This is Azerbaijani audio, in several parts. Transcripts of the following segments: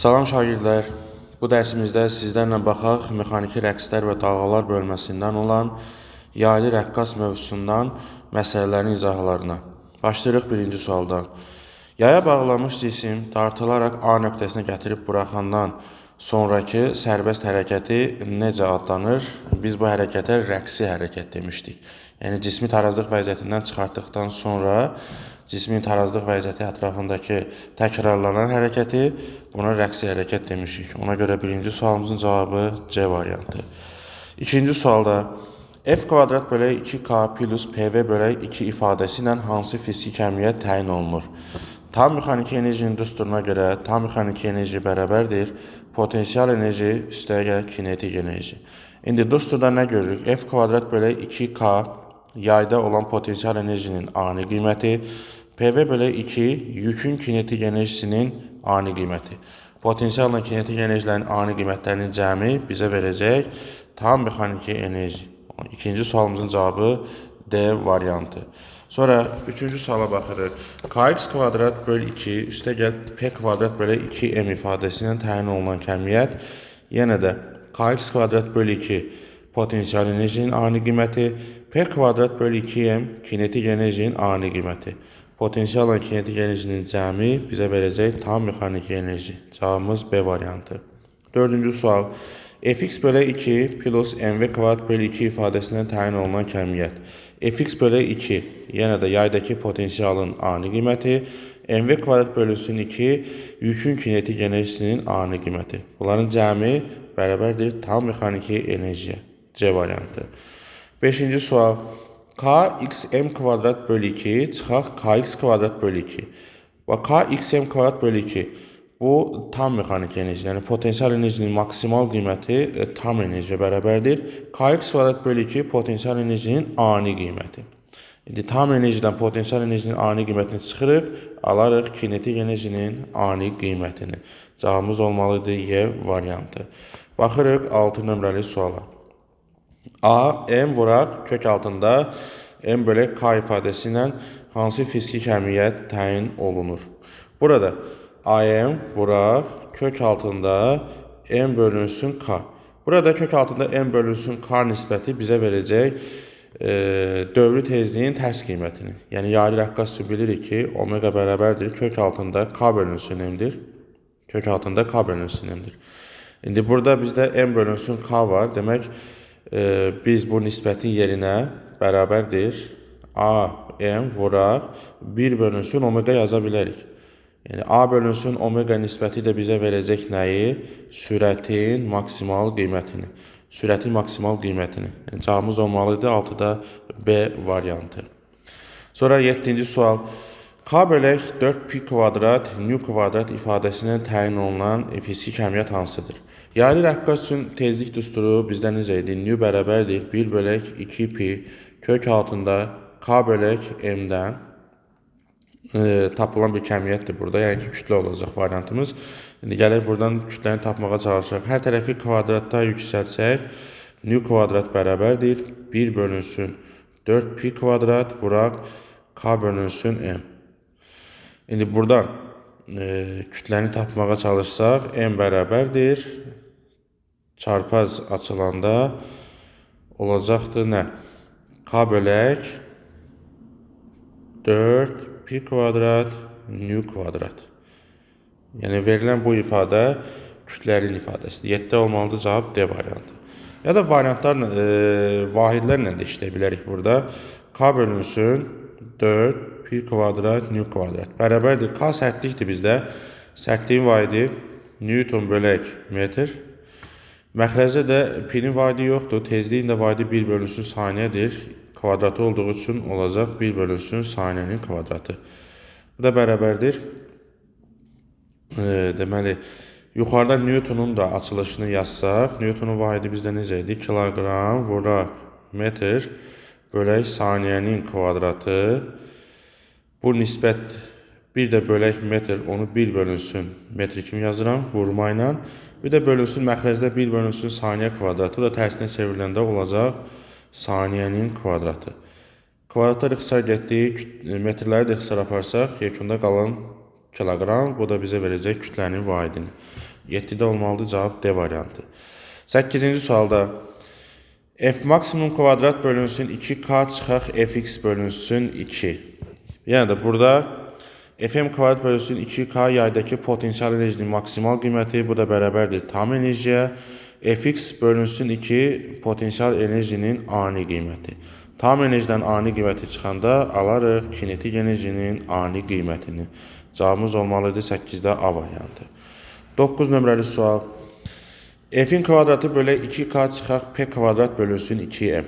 Salam şagirdlər. Bu dərsimizdə sizlərlə baxaq mexaniki rəqslər və dalğalar bölməsindən olan yaylı rəqqas mövzusundan məsələlərin izahlarına. Başlayırıq birinci sualdan. Yaya bağlanmış cisim dartılaraq A nöqtəsinə gətirib buraxandan sonraki sərbəst hərəkəti necə adlanır? Biz bu hərəkətə rəqsi hərəkət demişdik. Yəni cismi tarazlıq vəziyyətindən çıxartdıqdan sonra cismin tarazlıq vəziyyəti ətrafındakı təkrarlanan hərəkəti buna rəqsi hərəkət demişik. Ona görə birinci sualımızın cavabı C variantı. İkinci sualda f kvadrat bölək 2k plus pv bölək 2 ifadəsi ilə hansı fiziki kəmiyyət təyin olunur? Tam mexaniki enerjinin düsturuna görə tam mexaniki enerji bərabərdir potensial enerji üstəgəl kinetik enerji. İndi düsturda nə görürük? F kvadrat bölək 2k yayda olan potensial enerjinin ani qiyməti, PV bölək 2 yükün kinetik enerjisinin ani qiyməti. Potensialla kinetik enerjilərin ani qiymətlərinin cəmi bizə verəcək tam mexaniki enerji. İkinci sualımızın cavabı D variantı. Sonra üçüncü suala baxırıq. Kx kvadrat böl 2 üstəgəl P kvadrat bölək 2m ifadəsi ilə təyin olunan kəmiyyət, yenə də Kx kvadrat böl 2 potensial enerjinin ani qiyməti, P kvadrat böl 2m kinetik enerjinin ani qiyməti. Potensialla kinetik enerjinin cəmi bizə verəcək tam mexaniki enerji. Cavabımız B variantı. Dördüncü sual. Fx bölək 2 plus mv kvadrat böl 2 ifadəsindən təyin olunan kəmiyyət. Fx bölək 2 yenə də yaydakı potensialın ani qiyməti. Mv kvadrat bölünsün 2 yükün kinetik enerjisinin ani qiyməti. Bunların cəmi bərabərdir tam mexaniki enerjiyə. C variantı. Beşinci sual. Kxm kvadrat böl 2 çıxaq Kx kvadrat böl 2. Və Kxm kvadrat böl 2 bu tam mexaniki enerji, yəni potensial enerjinin maksimal qiyməti tam enerjiyə bərabərdir. Kx kvadrat böl 2 potensial enerjinin ani qiyməti. İndi tam enerjidən potensial enerjinin ani qiymətini çıxırıq, alarıq kinetik enerjinin ani qiymətini. Cavabımız olmalıdır Y variantı. Baxırıq 6 nömrəli suala. A, m vuraq kök altında m bölək k ifadəsi ilə hansı fiziki kəmiyyət təyin olunur? Burada am vuraq kök altında m bölünsün k. Burada kök altında m bölünsün k nisbəti bizə verəcək dövrü tezliyin tərs qiymətini. Yəni yaylı rəqqas üçün bilirik ki, omega bərabərdir kök altında k bölünsün m-dir. Kök altında k bölünsün m-dir. İndi burada bizdə m bölünsün k var. Demək, biz bu nisbətin yerinə bərabərdir a, m vuraq 1 bölünsün omega yaza bilərik. Yəni a bölünsün omega nisbəti də bizə verəcək nəyi? Sürətin maksimal qiymətini. Sürətin maksimal qiymətini. Yəni cavabımız olmalıdır 6-da B variantı. Sonra 7-ci sual. K bölək 4pi kvadrat nu kvadrat ifadəsindən təyin olunan fiziki kəmiyyət hansıdır? Yaylı rəqqas üçün tezlik düsturu bizdə necə idi? Nu bərabərdir 1 bölək 2pi kök altında k bölək m-dən tapılan bir kəmiyyətdir burada. Yəni ki, kütlə olacaq variantımız. İndi gələk buradan kütləni tapmağa çalışaq. Hər tərəfi kvadratda yüksəlsək, nu kvadrat bərabərdir 1 bölünsün 4pi kvadrat vuraq k bölünsün m. İndi buradan kütləni tapmağa çalışsaq, m bərabərdir çarpaz açılanda olacaqdır nə? K bölək 4 pi kvadrat nu kvadrat. Yəni verilən bu ifadə kütlərin ifadəsidir. 7 olmalıdır cavab D variantı. Ya da variantlarla, vahidlərlə də işləyə bilərik burada. K bölünsün 4 pi kvadrat nu kvadrat. Bərabərdir. K sərtlikdir bizdə. Sərtliyin vahidi Newton bölək metr. Məxrəcdə də pi-nin vahidi yoxdur. Tezliyin də vahidi 1 bölünsün saniyədir. Kvadratı olduğu üçün olacaq 1 bölünsün saniyənin kvadratı. Bu da bərabərdir. Deməli, yuxarıda Newtonun da açılışını yazsaq, Newtonun vahidi bizdə necə idi? Kiloqram vuraq metr bölək saniyənin kvadratı. Bu nisbət bir də bölək metr, onu 1 bölünsün metr kimi yazıram vurma ilə. Bir də bölünsün məxrəcdə 1 bölünsün saniyə kvadratı da tərsinə çevriləndə olacaq saniyənin kvadratı. Kvadratlar ixtisar getdik, metrləri də ixtisar aparsaq, yekunda qalan kiloqram, bu da bizə verəcək kütlənin vahidini. 7-də olmalıdır cavab D variantı. 8-ci sualda f maksimum kvadrat bölünsün 2k çıxaq fx bölünsün 2. Yəni də burada fm kvadrat bölünsün 2k yaydakı potensial enerjinin maksimal qiyməti, bu da bərabərdir tam enerjiyə. Fx bölünsün 2 potensial enerjinin ani qiyməti. Tam enerjidən ani qiyməti çıxanda alarıq kinetik enerjinin ani qiymətini. Cavabımız olmalıdır 8-də A variantı. 9 nömrəli sual. F'in kvadratı bölə 2k çıxaq p kvadrat bölünsün 2m.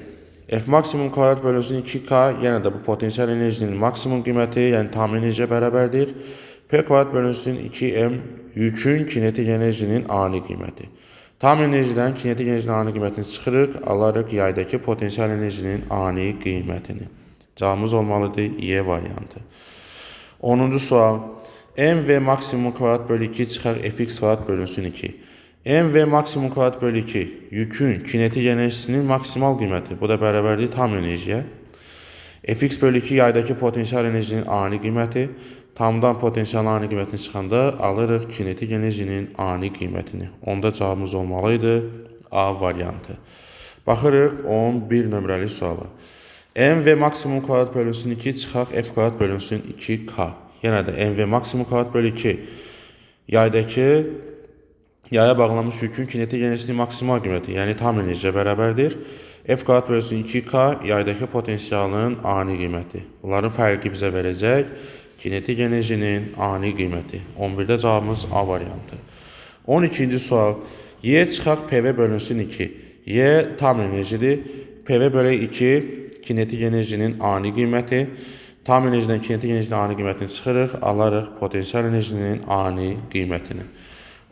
F maksimum kvadrat bölünsün 2k, yenə də bu potensial enerjinin maksimum qiyməti, yəni tam enerjiyə bərabərdir. P kvadrat bölünsün 2m yükün kinetik enerjinin ani qiyməti. Tam enerjidən kinetik enerjinin ani qiymətini çıxırıq, alarıq yaydakı potensial enerjinin ani qiymətini. Cavabımız olmalıdır E variantı. 10-cu sual. MV maksimum kvadrat bölü 2 çıxaq fx kvadrat bölünsün 2. MV maksimum kvadrat bölü 2 yükün kinetik enerjisinin maksimal qiyməti. Bu da bərabərdir tam enerjiyə. Fx bölü 2 yaydakı potensial enerjinin ani qiyməti. Tamdan potensial ani qiymətini çıxanda alırıq kinetik enerjinin ani qiymətini. Onda cavabımız olmalıydı A variantı. Baxırıq 11 nömrəli suala. MV maksimum kvadrat bölünsün 2 çıxaq f kvadrat bölünsün 2k. Yenə də MV maksimum kvadrat bölü 2 yaydakı yaya bağlanmış yükün kinetik enerjisinin maksimal qiyməti, yəni tam enerjiyə bərabərdir. F kvadrat bölünsün 2k yaydakı potensialın ani qiyməti. Bunların fərqi bizə verəcək kinetik enerjinin ani qiyməti. 11-də cavabımız A variantı. 12-ci sual. Y çıxaq PV bölünsün 2. Y tam enerjidir. PV bölü 2 kinetik enerjinin ani qiyməti. Tam enerjidən kinetik enerjinin ani qiymətini çıxırıq, alarıq potensial enerjinin ani qiymətini.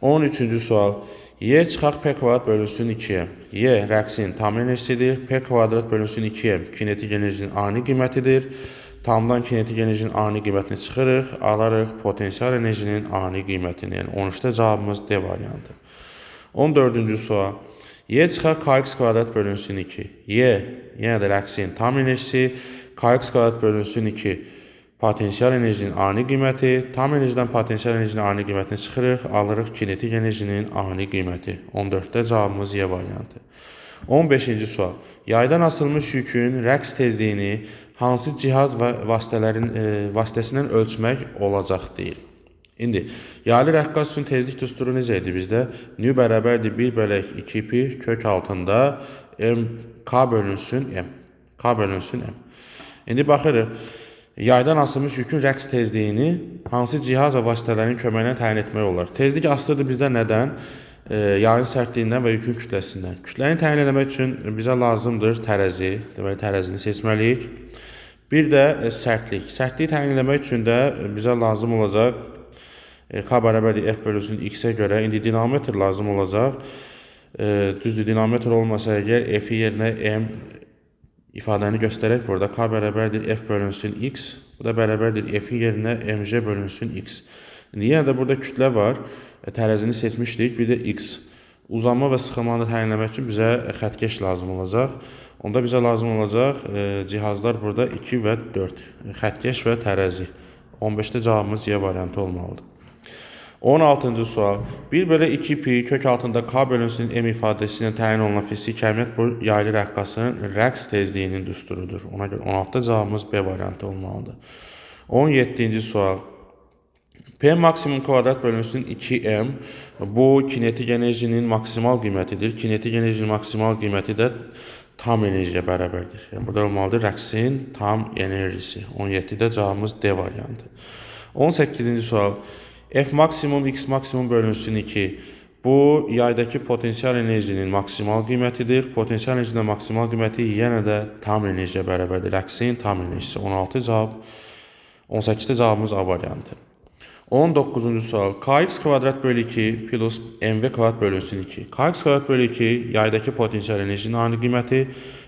13-cü sual. Y çıxaq P kvadrat bölünsün 2M. Y rəqsin tam enerjisidir. P kvadrat bölünsün 2M kinetik enerjinin ani qiymətidir. Tamdan kinetik enerjinin ani qiymətini çıxırıq, alarıq potensial enerjinin ani qiymətini. Yəni 13-də cavabımız D variantı. 14-cü sual. Y çıxaq kx kvadrat bölünsün 2. Y, yenə də rəqsin tam enerjisi. Kx kvadrat bölünsün 2. Potensial enerjinin ani qiyməti. Tam enerjidən potensial enerjinin ani qiymətini çıxırıq, alırıq kinetik enerjinin ani qiyməti. 14-də cavabımız Y variantı. 15-ci sual. Yaydan asılmış yükün rəqs tezliyini hansı cihaz və vasitəsindən ölçmək olacaq deyil. İndi, yaylı rəqqas üçün tezlik düsturu necə idi bizdə? Nü bərabərdir 1 bölək 2 pi kök altında k bölünsün m. K bölünsün m. İndi baxırıq, yaydan asılmış yükün rəqs tezliyini hansı cihaz və vasitələrin köməyinə təyin etmək olar? Tezlik asılıdır bizdə nədən? Yayın sərtliyindən və yükün kütləsindən. Kütləni təyin etmək üçün bizə lazımdır tərəzi, deməli tərəzini seçməliyik. Bir də sərtlik. Sərtliyi təyin etmək üçün də bizə lazım olacaq k bərabərdir f bölünsün x-ə görə. İndi dinamometr lazım olacaq. Düzdür, dinamometr olmasa əgər f-i yerinə m ifadəni göstərək burada. K bərabərdir f bölünsün x. Bu da bərabərdir f-i yerinə mj bölünsün x. İndi yenə də burada kütlə var. Tərəzini seçmişdik. Bir də x. Uzanma və sıxılmanı təyinləmək üçün bizə xətkeş lazım olacaq. Onda bizə lazım olacaq cihazlar burada 2 və 4. Xətkeş və tərəzi. 15-də cavabımız Y variantı olmalıdır. 16-cı sual. 1 bölü 2 pi kök altında k bölünsün m ifadəsi ilə təyin olunan fiziki əmiyyət bu yaylı rəqqasın rəqs tezliyinin düsturudur. Ona görə 16-da cavabımız B variantı olmalıdır. 17-ci sual. P maksimum kvadrat bölünsün 2m. Bu kinetik enerjinin maksimal qiymətidir. Kinetik enerjinin maksimal qiyməti də tam enerjiyə bərabərdir. Yəni burada olmalıdır rəqsin tam enerjisi. 17-də cavabımız D variantı. 18-ci sual. F maksimum x maksimum bölünsün 2. Bu yaydakı potensial enerjinin maksimal qiymətidir. Potensial enerjinin maksimal qiyməti yenə də tam enerjiyə bərabərdir. Rəqsin tam enerjisi. 16 cavab. 18-də cavabımız A variantı. 19-cu sual. Kx kvadrat bölü 2 plus mv kvadrat bölünsün 2. Kx kvadrat bölü 2 yaydakı potensial enerjinin ani qiyməti.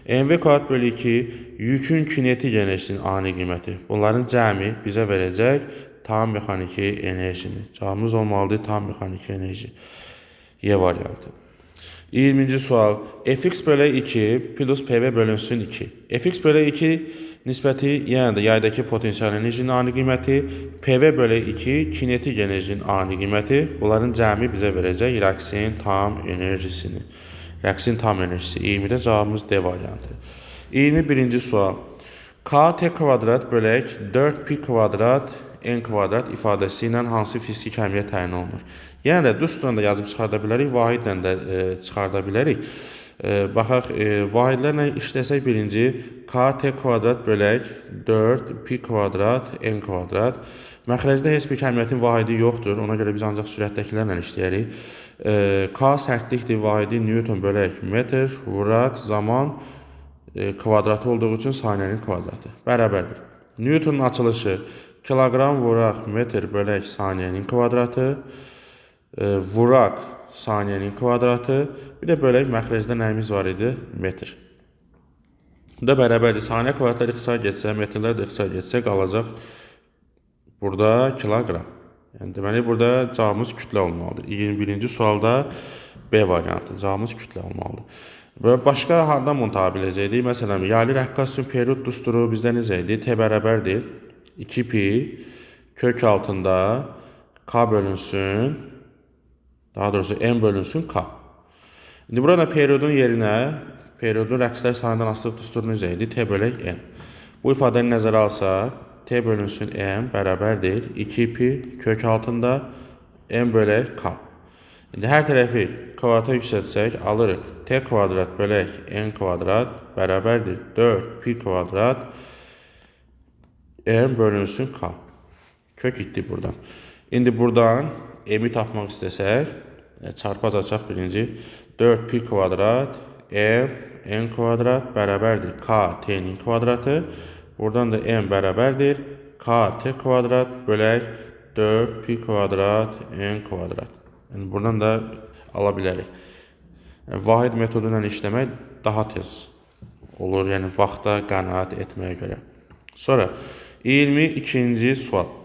Mv kvadrat bölü 2 yükün kinetik enerjisinin ani qiyməti. Bunların cəmi bizə verəcək tam mexaniki enerjini. Cavabımız olmalıdır tam mexaniki enerji. Y variantı. 20-ci sual. Fx bölü 2 plus pv bölünsün 2. Fx bölü 2 Nisbəti yenə də yaydakı potensial enerjinin ani qiyməti, PV bölü 2 kinetik enerjinin ani qiyməti. Bunların cəmi bizə verəcək reaksin tam enerjisini. Reaksin tam enerjisi 20-də cavabımız D variantı. 21-ci sual. KT kvadrat bölək 4pi kvadrat n kvadrat ifadəsi ilə hansı fiziki kəmiyyət təyin olunur? Yəni də düsturla da yazıb çıxarda bilərik, vahidlə də çıxarda bilərik. Baxaq, vahidlərlə işləsək birinci kt kvadrat bölək 4pi kvadrat n kvadrat. Məxrəcdə heç bir kəmiyyətin vahidi yoxdur, ona görə biz ancaq sürətdəkilərlə işləyərik. K sərtlikdir, vahidi Newton bölək metr, vuraq, zaman kvadratı olduğu üçün saniyənin kvadratı. Bərabərdir. Newtonun açılışı kiloqram vuraq metr bölək saniyənin kvadratı, vuraq saniyənin kvadratı, bir də bölək məxrəcdə nəyimiz var idi? Metr. Bu da bərabərdir. Saniyə kvadratlar ixtisar getsə, metrlər də ixtisar getsə qalacaq burada kiloqram. Yəni deməli burada cavabımız kütlə olmalıdır. 21-ci sualda B variantı. Cavabımız kütlə olmalıdır. Və başqa hardan bunu tabi biləcəkdik? Məsələn, yaylı rəqqas üçün period dusturu bizdə necə idi? T bərabərdir 2pi kök altında K bölünsün, daha doğrusu n bölünsün K. İndi burada periodun yerinə, periodun rəqslər sayından asılıq dusturu necə idi? T bölək n. Bu ifadəni nəzərə alsaq, T bölünsün n bərabərdir 2pi kök altında n bölək K. İndi hər tərəfi kvadrata yüksəltsək, alırıq T kvadrat bölək n kvadrat bərabərdir 4pi kvadrat n bölünsün K. Kök etdik buradan. İndi buradan m-i tapmaq istəsək, çarpaz açaq birinci. 4pi kvadrat n kvadrat bərabərdir k t-nin kvadratı. Buradan da m bərabərdir k t kvadrat bölək 4pi kvadrat n kvadrat. Yəni buradan da ala bilərik. Vahid metodu ilə işləmək daha tez olur, yəni vaxta qənaət etməyə görə. Sonra 22-ci sual.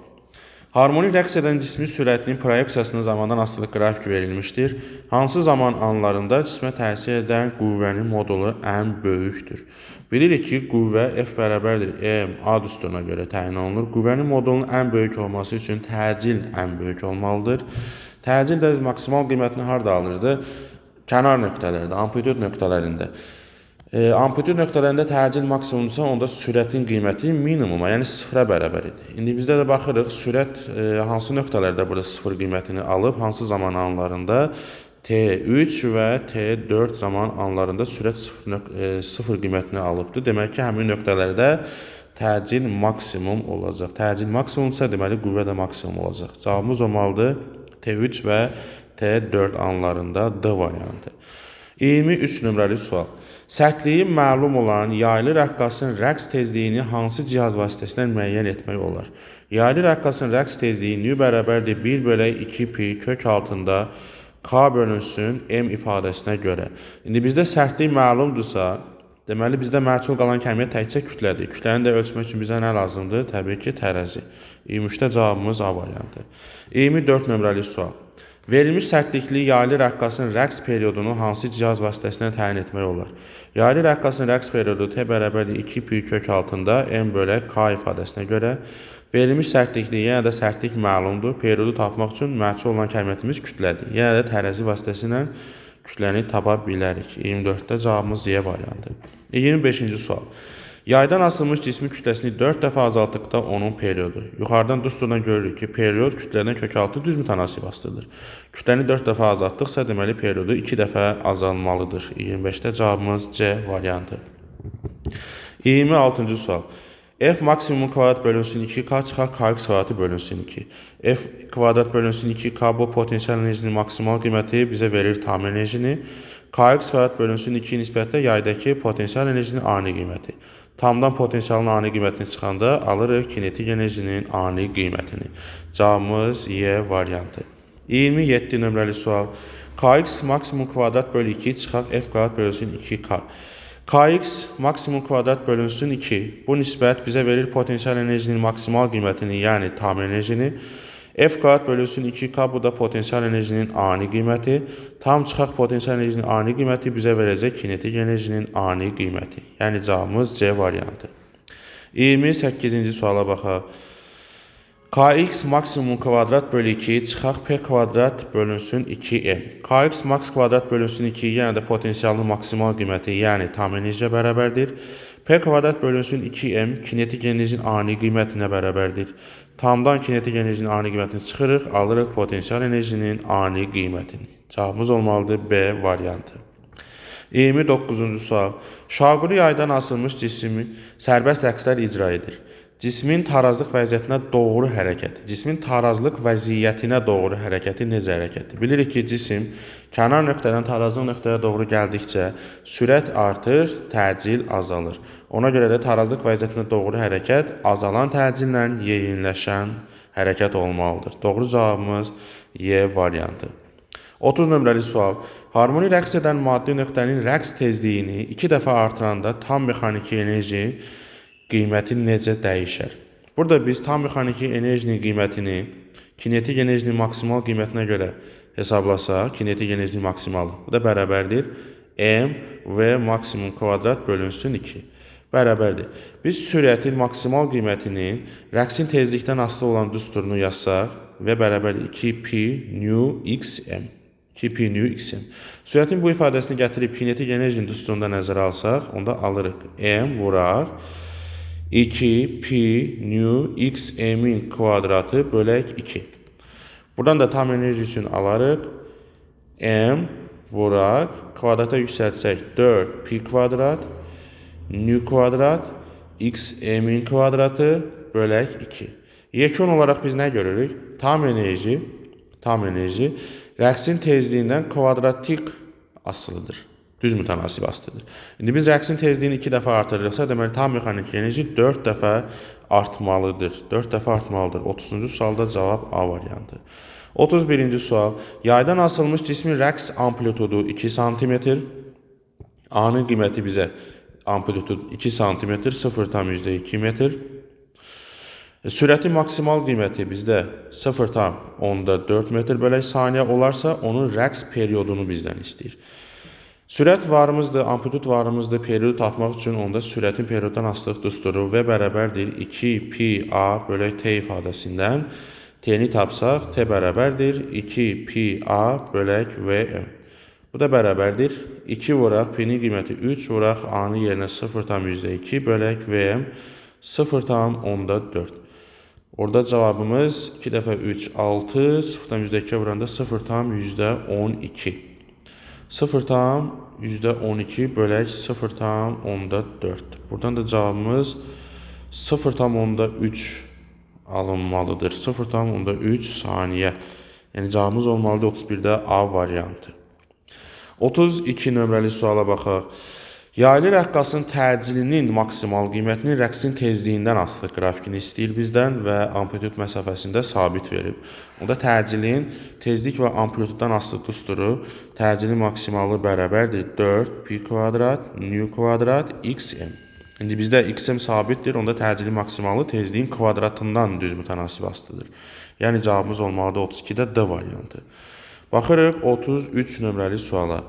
Harmonik rəqs edən cismin sürətinin proyeksiyasının zamandan asılı qrafik verilmişdir. Hansı zaman anlarında cismə təsir edən qüvvənin modulu ən böyükdür? Bilirik ki, qüvvə F bərabərdir M A düsturuna görə təyin olunur. Qüvvənin modulunun ən böyük olması üçün təcil ən böyük olmalıdır. Təcil də maksimal qiymətini harada alırdı? Kənar nöqtələrdə, amplitud nöqtələrində. Amplitud nöqtələrində təcil maksimumdursa, onda sürətin qiyməti minimuma, yəni sıfıra bərabər idi. İndi bizdə də baxırıq, sürət hansı nöqtələrdə burada sıfır qiymətini alıb, hansı zaman anlarında T3 və T4 zaman anlarında sürət sıfır qiymətini alıbdır. Demək ki, həmin nöqtələrdə təcil maksimum olacaq. Təcil maksimumsa, deməli, qüvvə də maksimum olacaq. Cavabımız olmalıdır T3 və T4 anlarında D variantı. 23 nömrəli sual. Sərtliyi məlum olan yaylı rəqqasın rəqs tezliyini hansı cihaz vasitəsindən müəyyən etmək olar? Yaylı rəqqasın rəqs tezliyi nü bərabərdir 1 bölək 2pi kök altında K bölünsün M ifadəsinə görə. İndi bizdə sərtlik məlumdursa, deməli bizdə məchul qalan kəmiyyət təkcə kütlədir. Kütləni də ölçmək üçün bizə nə lazımdır? Təbii ki, tərəzi. 23-də cavabımız A variantı. 24 nömrəli sual. Verilmiş sərtlikli yaylı rəqqasın rəqs periodunu hansı cihaz vasitəsindən təyin etmək olar? Yaylı rəqqasın rəqs periodu T bərabərdir 2pi kök altında M bölək K ifadəsinə görə. Verilmiş sərtlikli, yenə də sərtlik məlumdur. Periodu tapmaq üçün məchul olan kəmiyyətimiz kütlədir. Yenə də tərəzi vasitəsilə kütləni tapa bilərik. 24-də cavabımız Y variantı. 25-ci sual. Yaydan asılmış cismin kütləsini 4 dəfə azaltdıqda onun periodu. Yuxarıdan dusturdan görürük ki, period kütlədən kökaltı düz mütənasib asılıdır. Kütləni 4 dəfə azaltdıqsa, deməli periodu 2 dəfə azalmalıdır. 25-də cavabımız C variantı. 26-cı sual. F maksimum kvadrat bölünsün 2K çıxar Kx kvadratı bölünsün 2. F kvadrat bölünsün 2K bu potensial enerjinin maksimal qiyməti bizə verir tam enerjini. Kx kvadrat bölünsün 2 nisbətdə yaydakı potensial enerjinin ani qiyməti. Tamdan potensialın ani qiymətini çıxanda alırıq kinetik enerjinin ani qiymətini. Cavabımız Y variantı. 27 nömrəli sual. Kx maksimum kvadrat bölü 2 çıxaq F kvadrat bölünsün 2K. Kx maksimum kvadrat bölünsün 2. Bu nisbət bizə verir potensial enerjinin maksimal qiymətini, yəni tam enerjini. F kvadrat bölünsün 2K, bu da potensial enerjinin ani qiyməti. Tam çıxaq potensial enerjinin ani qiyməti bizə verəcək kinetik enerjinin ani qiyməti. Yəni cavabımız C variantı. 28-ci suala baxaq. Kx maksimum kvadrat bölü 2 çıxaq p kvadrat bölünsün 2m. Kx max kvadrat bölünsün 2 yəni də potensialın maksimal qiyməti, yəni tam enerjiyə bərabərdir. P kvadrat bölünsün 2m kinetik enerjinin ani qiymətinə bərabərdir. Tamdan kinetik enerjinin ani qiymətini çıxırıq, alırıq potensial enerjinin ani qiymətini. Cavabımız olmalıdır B variantı. 29-cu sual. Şaquli yaydan asılmış cismi sərbəst rəqslər icra edir. Cismin tarazlıq vəziyyətinə doğru hərəkəti. Cismin tarazlıq vəziyyətinə doğru hərəkəti necə hərəkətdir? Bilirik ki, cisim kənar nöqtədən tarazlıq nöqtəyə doğru gəldikcə sürət artır, təcil azalır. Ona görə də tarazlıq vəziyyətinə doğru hərəkət azalan təcillə yeyinləşən hərəkət olmalıdır. Doğru cavabımız Y variantı. 30 nömrəli sual. Harmoni rəqs edən maddi nöqtənin rəqs tezliyini 2 dəfə artıranda tam mexaniki enerji qiyməti necə dəyişər? Burada biz tam mexaniki enerjinin qiymətini kinetik enerjinin maksimal qiymətinə görə hesablasaq, kinetik enerjinin maksimalı. Bu da bərabərdir m v maksimum kvadrat bölünsün 2. Bərabərdir. Biz sürətin maksimal qiymətinin rəqsin tezlikdən asılı olan düsturunu yazsaq və bərabərdir 2pi nu xm. 2pi nu xm. Sürətin bu ifadəsini gətirib kinetik enerjinin düsturunda nəzərə alsaq, onda alırıq m vurar 2 pi nu xm'in kvadratı bölək 2. Buradan da tam enerji üçün alarıq. M vuraq. Kvadrata yüksəltsək 4 pi kvadrat nu kvadrat xm'in kvadratı bölək 2. Yekun olaraq biz nə görürük? Tam enerji rəqsin tezliyindən kvadratik asılıdır. Düz mütənasib asılıdır. İndi biz rəqsin tezliyini 2 dəfə artırırıqsa, deməli tam mexaniki enerji 4 dəfə artmalıdır. 4 dəfə artmalıdır. 30-cu sualda cavab A variantı. 31-ci sual. Yaydan asılmış cismin rəqs amplitudu 2 cm. A-nın qiyməti bizə amplitud 2 cm, 0,2 metr. Sürətin maksimal qiyməti bizdə 0,4 metr bölək saniyə olarsa, onun rəqs periodunu bizdən istəyir. Sürət varımızdır, amplitud varımızdır. Periodu tapmaq üçün onda sürətin perioddan asılılıq düsturu və bərabərdir 2 pi a bölək t ifadəsindən t-ni tapsaq, t bərabərdir 2 pi a bölək vm. Bu da bərabərdir 2 vuraq, p-nin qiyməti 3 vuraq, a-nın yerinə 0,2 bölək vm 0,4. Orada cavabımız 2 dəfə 3, 6, 0,2 vuranda 0,12. 0,12 bölək 0,4. Buradan da cavabımız 0,3 alınmalıdır. 0,3 saniyə. Yəni cavabımız olmalıdır 31-də A variantı. 32 nömrəli suala baxaq. Yaylı rəqqasın təcilinin maksimal qiymətinin rəqsin tezliyindən asılı qrafikini istəyir bizdən və amplitud məsafəsində sabit verib. Onda təcilin tezlik və amplituddan asılı düsturu təcilin maksimalı bərabərdir 4 pi kvadrat nu kvadrat xm. İndi bizdə xm sabitdir, onda təcilin maksimalı tezliyin kvadratından düz mütənasib asılıdır. Yəni cavabımız olmalıdır 32-də D variantı. Baxırıq 33 nömrəli suala.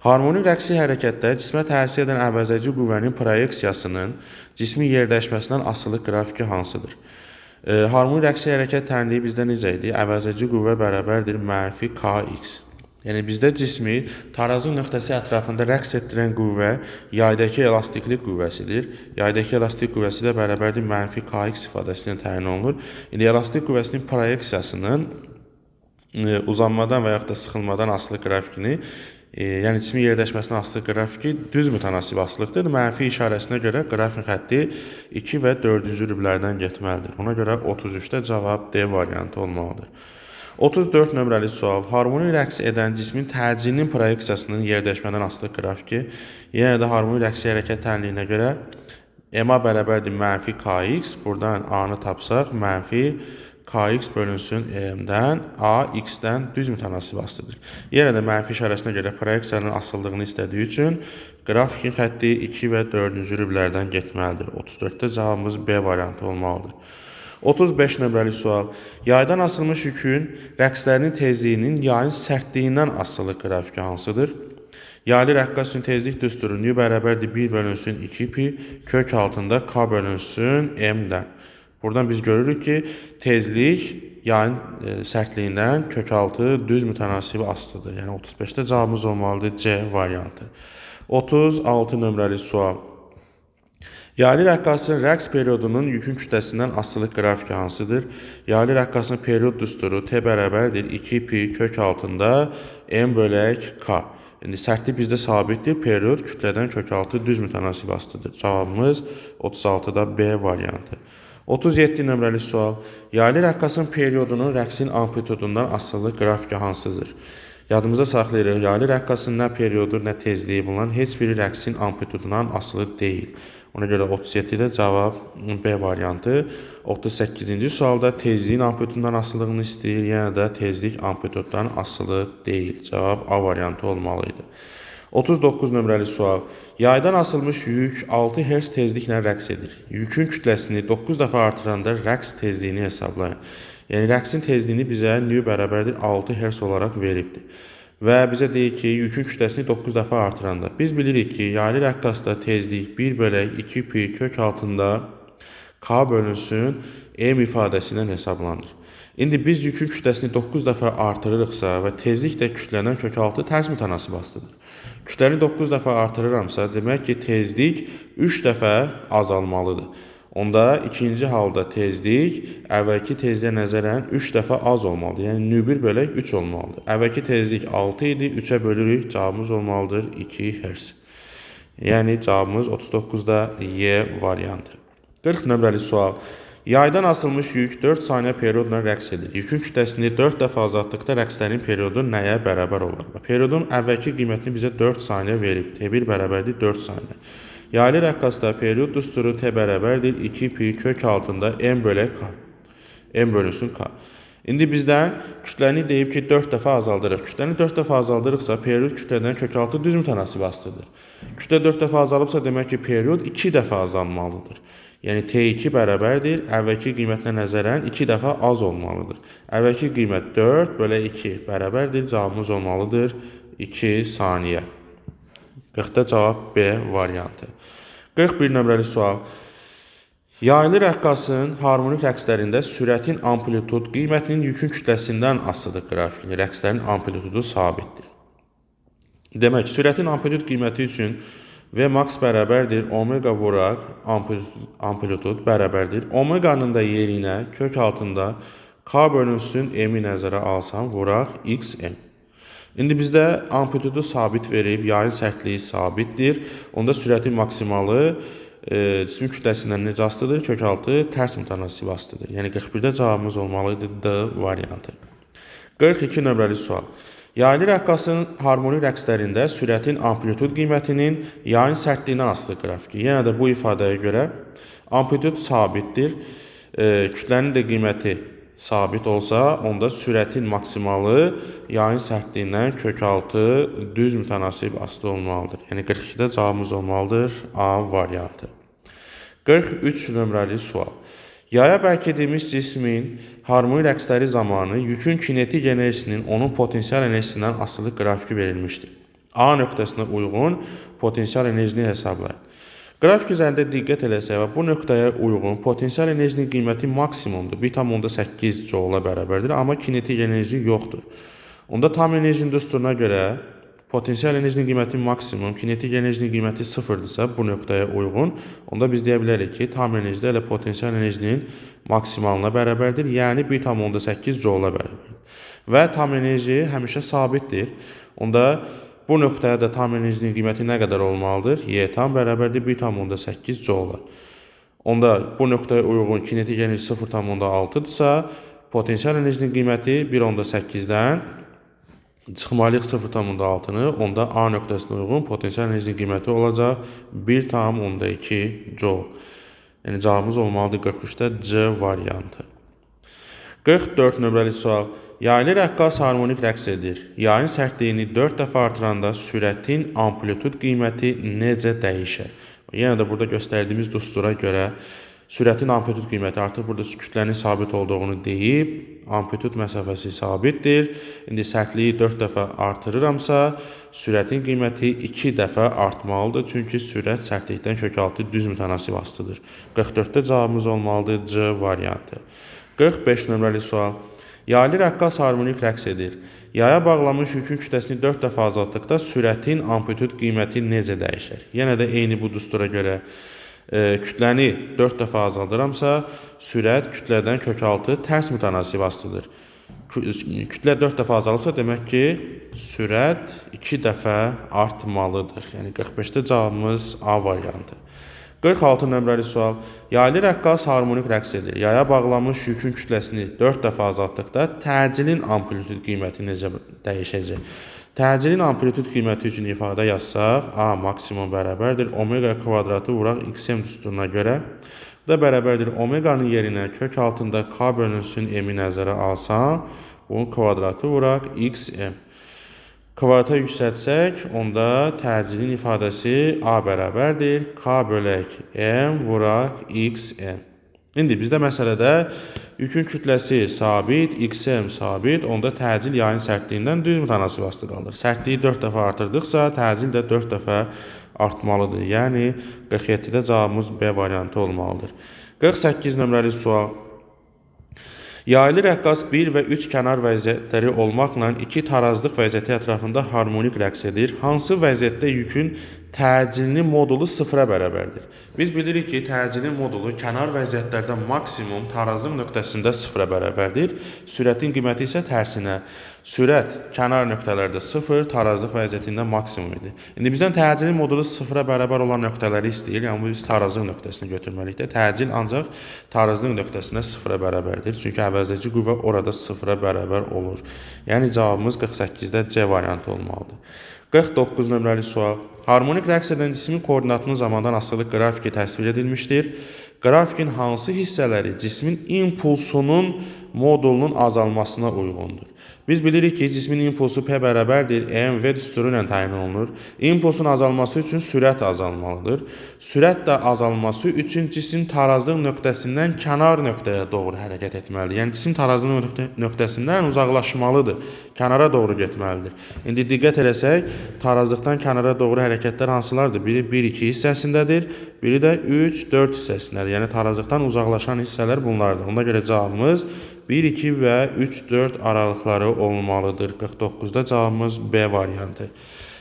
Harmoni rəqsi hərəkətdə cismə təsir edən əvəzedici qüvvənin proyeksiyasının cismin yerdəyişməsindən asılı qrafiki hansıdır? Harmoni rəqsi hərəkət tənliyi bizdə necə idi? Əvəzedici qüvvə bərabərdir mənfi kx. Yəni bizdə cismi tarazlıq nöqtəsi ətrafında rəqs etdirən qüvvə yaydakı elastiklik qüvvəsidir. Yaydakı elastik qüvvəsi də bərabərdir mənfi kx ifadəsindən təyin olunur. İndi elastik qüvvəsinin proyeksiyasının uzanmadan və yaxud da sıxılmadan asılı qrafikini, yəni cismin yerdəyişməsindən asılı qrafiki düz mütənasib asılıqdır. Mənfi işarəsinə görə qrafin xətti 2 və 4-cü rüblərdən getməlidir. Ona görə 33-də cavab D variantı olmalıdır. 34 nömrəli sual. Harmoni rəqs edən cismin təcilinin proyeksiyasının yerdəyişmədən asılı qrafiki, yenə də harmoni rəqsi hərəkət tənliyinə görə M-a bərabərdir mənfi kx. Buradan A-nı tapsaq, mənfi kx bölünsün m-dən, a x-dən düz mütənasib asılıdır. Yenə də mənfi işarəsinə görə proyeksiyanın asıldığını istədiyi üçün qrafikin xətti 2 və 4-cü rüblərdən getməlidir. 34-də cavabımız B variantı olmalıdır. 35 nömrəli sual. Yaydan asılmış yükün rəqslərinin tezliyinin yayın sərtliyindən asılı qrafiki hansıdır? Yaylı rəqqas üçün tezlik düsturu nü bərabərdir 1 bölünsün 2 pi, kök altında k bölünsün m-dən. Buradan biz görürük ki, tezlik yayın sərtliyindən kök altı düz mütənasibi asılıdır. Yəni 35-də cavabımız olmalıdır C variantı. 36 nömrəli sual. Yaylı rəqqasın rəqs periodunun yükün kütləsindən asılı qrafiki hansıdır? Yaylı rəqqasın period düsturu T bərabərdir 2 pi kök altında m bölək k. İndi sərtlik bizdə sabitdir. Period kütlədən kök altı düz mütənasib asılıdır. Cavabımız 36-da B variantı. 37 nömrəli sual. Yaylı rəqqasın periodunun rəqsin amplitudundan asılı qrafiki hansıdır? Yadımızda saxlayırıq. Yaylı rəqqasın nə periodu, nə tezliyi bunların heç biri rəqsin amplitudundan asılı deyil. Ona görə 37-də cavab B variantı. 38-ci sualda tezliyin amplitudundan asılılığını istəyir, yəni də tezlik amplituddan asılı deyil. Cavab A variantı olmalıydı. 39 nömrəli sual. Yaydan asılmış yük 6 Hz tezliklə rəqs edir. Yükün kütləsini 9 dəfə artıranda rəqs tezliyini hesablayın. Yəni rəqsin tezliyini bizə nü bərabərdir 6 Hz olaraq veribdir. Və bizə deyir ki, yükün kütləsini 9 dəfə artıranda. Biz bilirik ki, yaylı rəqqasda tezlik 1 bölək 2 pi kök altında k bölünsün m ifadəsindən hesablanır. İndi biz yükün kütləsini 9 dəfə artırırıqsa və tezlik də kütlədən kök altı tərs mütənasib asılıdır. Kütləni 9 dəfə artırıramsa, demək ki, tezlik 3 dəfə azalmalıdır. Onda ikinci halda tezlik əvvəlki tezliyə nəzərən 3 dəfə az olmalıdır. Yəni nü 1 bölək 3 olmalıdır. Əvvəlki tezlik 6 idi, 3-ə bölürük, cavabımız olmalıdır 2 Hz. Yəni cavabımız 39-da Y variantı. 40 nömrəli sual. Yaydan asılmış yük 4 saniyə periodla rəqs edir. Yükün kütləsini 4 dəfə azaltdıqda rəqslərin periodu nəyə bərabər olar? Periodun əvvəlki qiymətini bizə 4 saniyə verib. T1 bərabərdir 4 saniyə. Yaylı rəqqasda period düsturu T bərabərdir 2 pi kök altında m bölək k. M bölünsün k. İndi bizdən kütləni deyib ki, 4 dəfə azaldırıq. Kütləni 4 dəfə azaldırıqsa, period kütlədən kök altı düz mütənasib asılıdır. Kütlə 4 dəfə azalıbsa, demək ki, period 2 dəfə azalmalıdır. Yəni T2 bərabərdir, əvvəlki qiymətlə nəzərən 2 dəfə az olmalıdır. Əvvəlki qiymət 4 bölək 2 bərabərdir, cavabımız olmalıdır 2 saniyə. 40-da cavab B variantı. 41 nömrəli sual. Yaylı rəqqasın harmonik rəqslərində sürətin amplitud qiymətinin yükün kütləsindən asılıdır qrafiki. Rəqslərin amplitudu sabitdir. Demək, sürətin amplitud qiyməti üçün V max bərabərdir omega vuraq amplitud bərabərdir. Omeganın da yerinə kök altında k bölünsün m-i nəzərə alsam vuraq xm. İndi bizdə amplitudu sabit verib, yayın sərtliyi sabitdir. Onda sürətin maksimalı cismin kütləsindən necə asılıdır? Kök altı tərs mütənasib asılıdır. Yəni 41-də cavabımız olmalıydı D variantı. 42 nömrəli sual. Yaylı rəqqasın harmonik rəqslərində sürətin amplitud qiymətinin yayın sərtliyindən asılı qrafiki. Yəni də bu ifadəyə görə amplitud sabitdir. Kütlənin də qiyməti sabit olsa, onda sürətin maksimalı yayın sərtliyindən kök altı düz mütənasib asılı olmalıdır. Yəni 42-də cavabımız olmalıdır A variantı. 43 nömrəli sual. Yaya bərk edilmiş cismin harmonik rəqsləri zamanı yükün kinetik enerjisinin onun potensial enerjisindən asılı qrafiki verilmişdir. A nöqtəsinə uyğun potensial enerjini hesablayın. Qrafik üzərində diqqət eləsək və bu nöqtəyə uyğun potensial enerjinin qiyməti maksimumdur. 1,8 joule'a bərabərdir, amma kinetik enerji yoxdur. Onda tam enerjinin düsturuna görə potensial enerjinin qiyməti maksimum, kinetik enerjinin qiyməti sıfırdırsa bu nöqtəyə uyğun, onda biz deyə bilərik ki, tam enerjidə elə potensial enerjinin maksimalına bərabərdir, yəni 1,8 joule'a bərabərdir. Və tam enerji həmişə sabitdir. Onda bu nöqtəyə də tam enerjinin qiyməti nə qədər olmalıdır? Y tam bərabərdir 1,8 joule'a. Onda bu nöqtəyə uyğun kinetik enerji 0,6-dırsa, potensial enerjinin qiyməti 1,8-dən çıxmalıyıq 0,6-nı, onda A nöqtəsinə uyğun potensial enerjinin qiyməti olacaq 1,2 joule. Yəni cavabımız olmalıdır 43-də C variantı. 44 nömrəli sual. Yaylı rəqqas harmonik rəqs edir. Yayın sərtliyini 4 dəfə artıranda sürətin amplitud qiyməti necə dəyişər? Yəni də burada göstərdiyimiz düstura görə sürətin amplitud qiyməti artıq burada kütlənin sabit olduğunu deyib, amplitud məsafəsi sabitdir. İndi sərtliyi 4 dəfə artırıramsa, sürətin qiyməti 2 dəfə artmalıdır. Çünki sürət sərtlikdən kökaltı düz mütənasib astıdır. 44-də cavabımız olmalıdır C variantı. 45 nömrəli sual. Yaylı rəqqas harmonik rəqs edir. Yaya bağlamış yükün kütləsini 4 dəfə azaltdıqda sürətin amplitud qiyməti necə dəyişir? Yenə də eyni bu düstura görə kütləni 4 dəfə azaldıramsa, sürət kütlədən kökaltı tərs mütənasib astıdır. Kütlə 4 dəfə azalırsa, demək ki, sürət 2 dəfə artmalıdır. Yəni 45-də cavabımız A variantı. 46 nömrəli sual. Yaylı rəqqas harmonik rəqs edir. Yaya bağlamış yükün kütləsini 4 dəfə azaltdıqda təcilin amplitud qiyməti necə dəyişəcək? Təcilin amplitud qiyməti üçün ifadə yazsaq, A maksimum bərabərdir omega kvadratı vuraq xm düsturuna görə. Bu da bərabərdir omeganın yerinə kök altında k bölünsün m-i nəzərə alsam, bunun kvadratı vuraq xm. Kvadrata yüksəltsək, onda təcilin ifadəsi A bərabərdir k bölək m vuraq xm. İndi bizdə məsələdə yükün kütləsi sabit, xm sabit, onda təcil yayın sərtliyindən düz mütənasib asılı qalır. Sərtliyi 4 dəfə artırdıqsa, təcil də 4 dəfə artmalıdır. Yəni 47-də cavabımız B variantı olmalıdır. 48 nömrəli sual. Yaylı rəqqas 1 və 3 kənar vəziyyətləri olmaqla 2 tarazlıq vəziyyəti ətrafında harmonik rəqs edir. Hansı vəziyyətdə yükün təcilinin modulu 0-a bərabərdir? Biz bilirik ki, təcilin modulu kənar vəziyyətlərdə maksimum tarazlıq nöqtəsində 0-a bərabərdir. Sürətin qiyməti isə tərsinə. Sürət kənar nöqtələrdə 0, tarazlıq vəziyyətində maksimum idi. İndi bizdən təcilin modulu 0-a bərabər olan nöqtələri istəyir. Yəni biz tarazlıq nöqtəsini götürməliyik. Təcil ancaq tarazlıq nöqtəsində 0-a bərabərdir. Çünki əvəzləyici qüvvə orada 0-a bərabər olur. Yəni cavabımız 48-də C variantı olmalıdır. 49 nömrəli sual. Harmonik rəqs edən cismin koordinatının zamandan asılılıq qrafiki təsvir edilmişdir. Qrafikin hansı hissələri cismin impulsunun modulunun azalmasına uyğundur? Biz bilirik ki, cismin impulsu P bərabərdir mv düsturu ilə təyin olunur. Impulsun azalması üçün sürət azalmalıdır. Sürət də azalması üçün cisim tarazlıq nöqtəsindən kənar nöqtəyə doğru hərəkət etməlidir. Yəni cisim tarazlıq nöqtəsindən uzaqlaşmalıdır, kənara doğru getməlidir. İndi diqqət eləsək, tarazlıqdan kənara doğru hərəkətlər hansılardır? Biri 1-2 hissəsindədir, biri də 3-4 hissəsindədir. Yəni tarazlıqdan uzaqlaşan hissələr bunlardır. Ona görə cavabımız 1, 2 və 3, 4 aralıqları olmalıdır. 49-da cavabımız B variantı.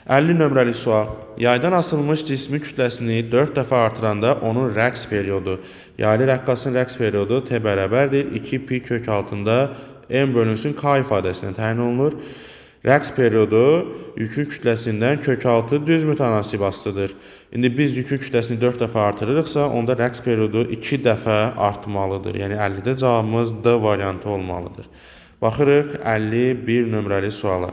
50 nömrəli sual. Yaydan asılmış cismin kütləsini 4 dəfə artıranda onun rəqs periodu. Yaylı rəqqasın rəqs periodu T bərabərdir 2 pi kök altında m bölünsün k ifadəsinə təyin olunur. Rəqs periodu yükün kütləsindən kökaltı düz mütənasib astıdır. İndi biz yükün kütləsini 4 dəfə artırırıqsa, onda rəqs periodu 2 dəfə artmalıdır. Yəni 50-də cavabımız D variantı olmalıdır. Baxırıq 51 nömrəli suala.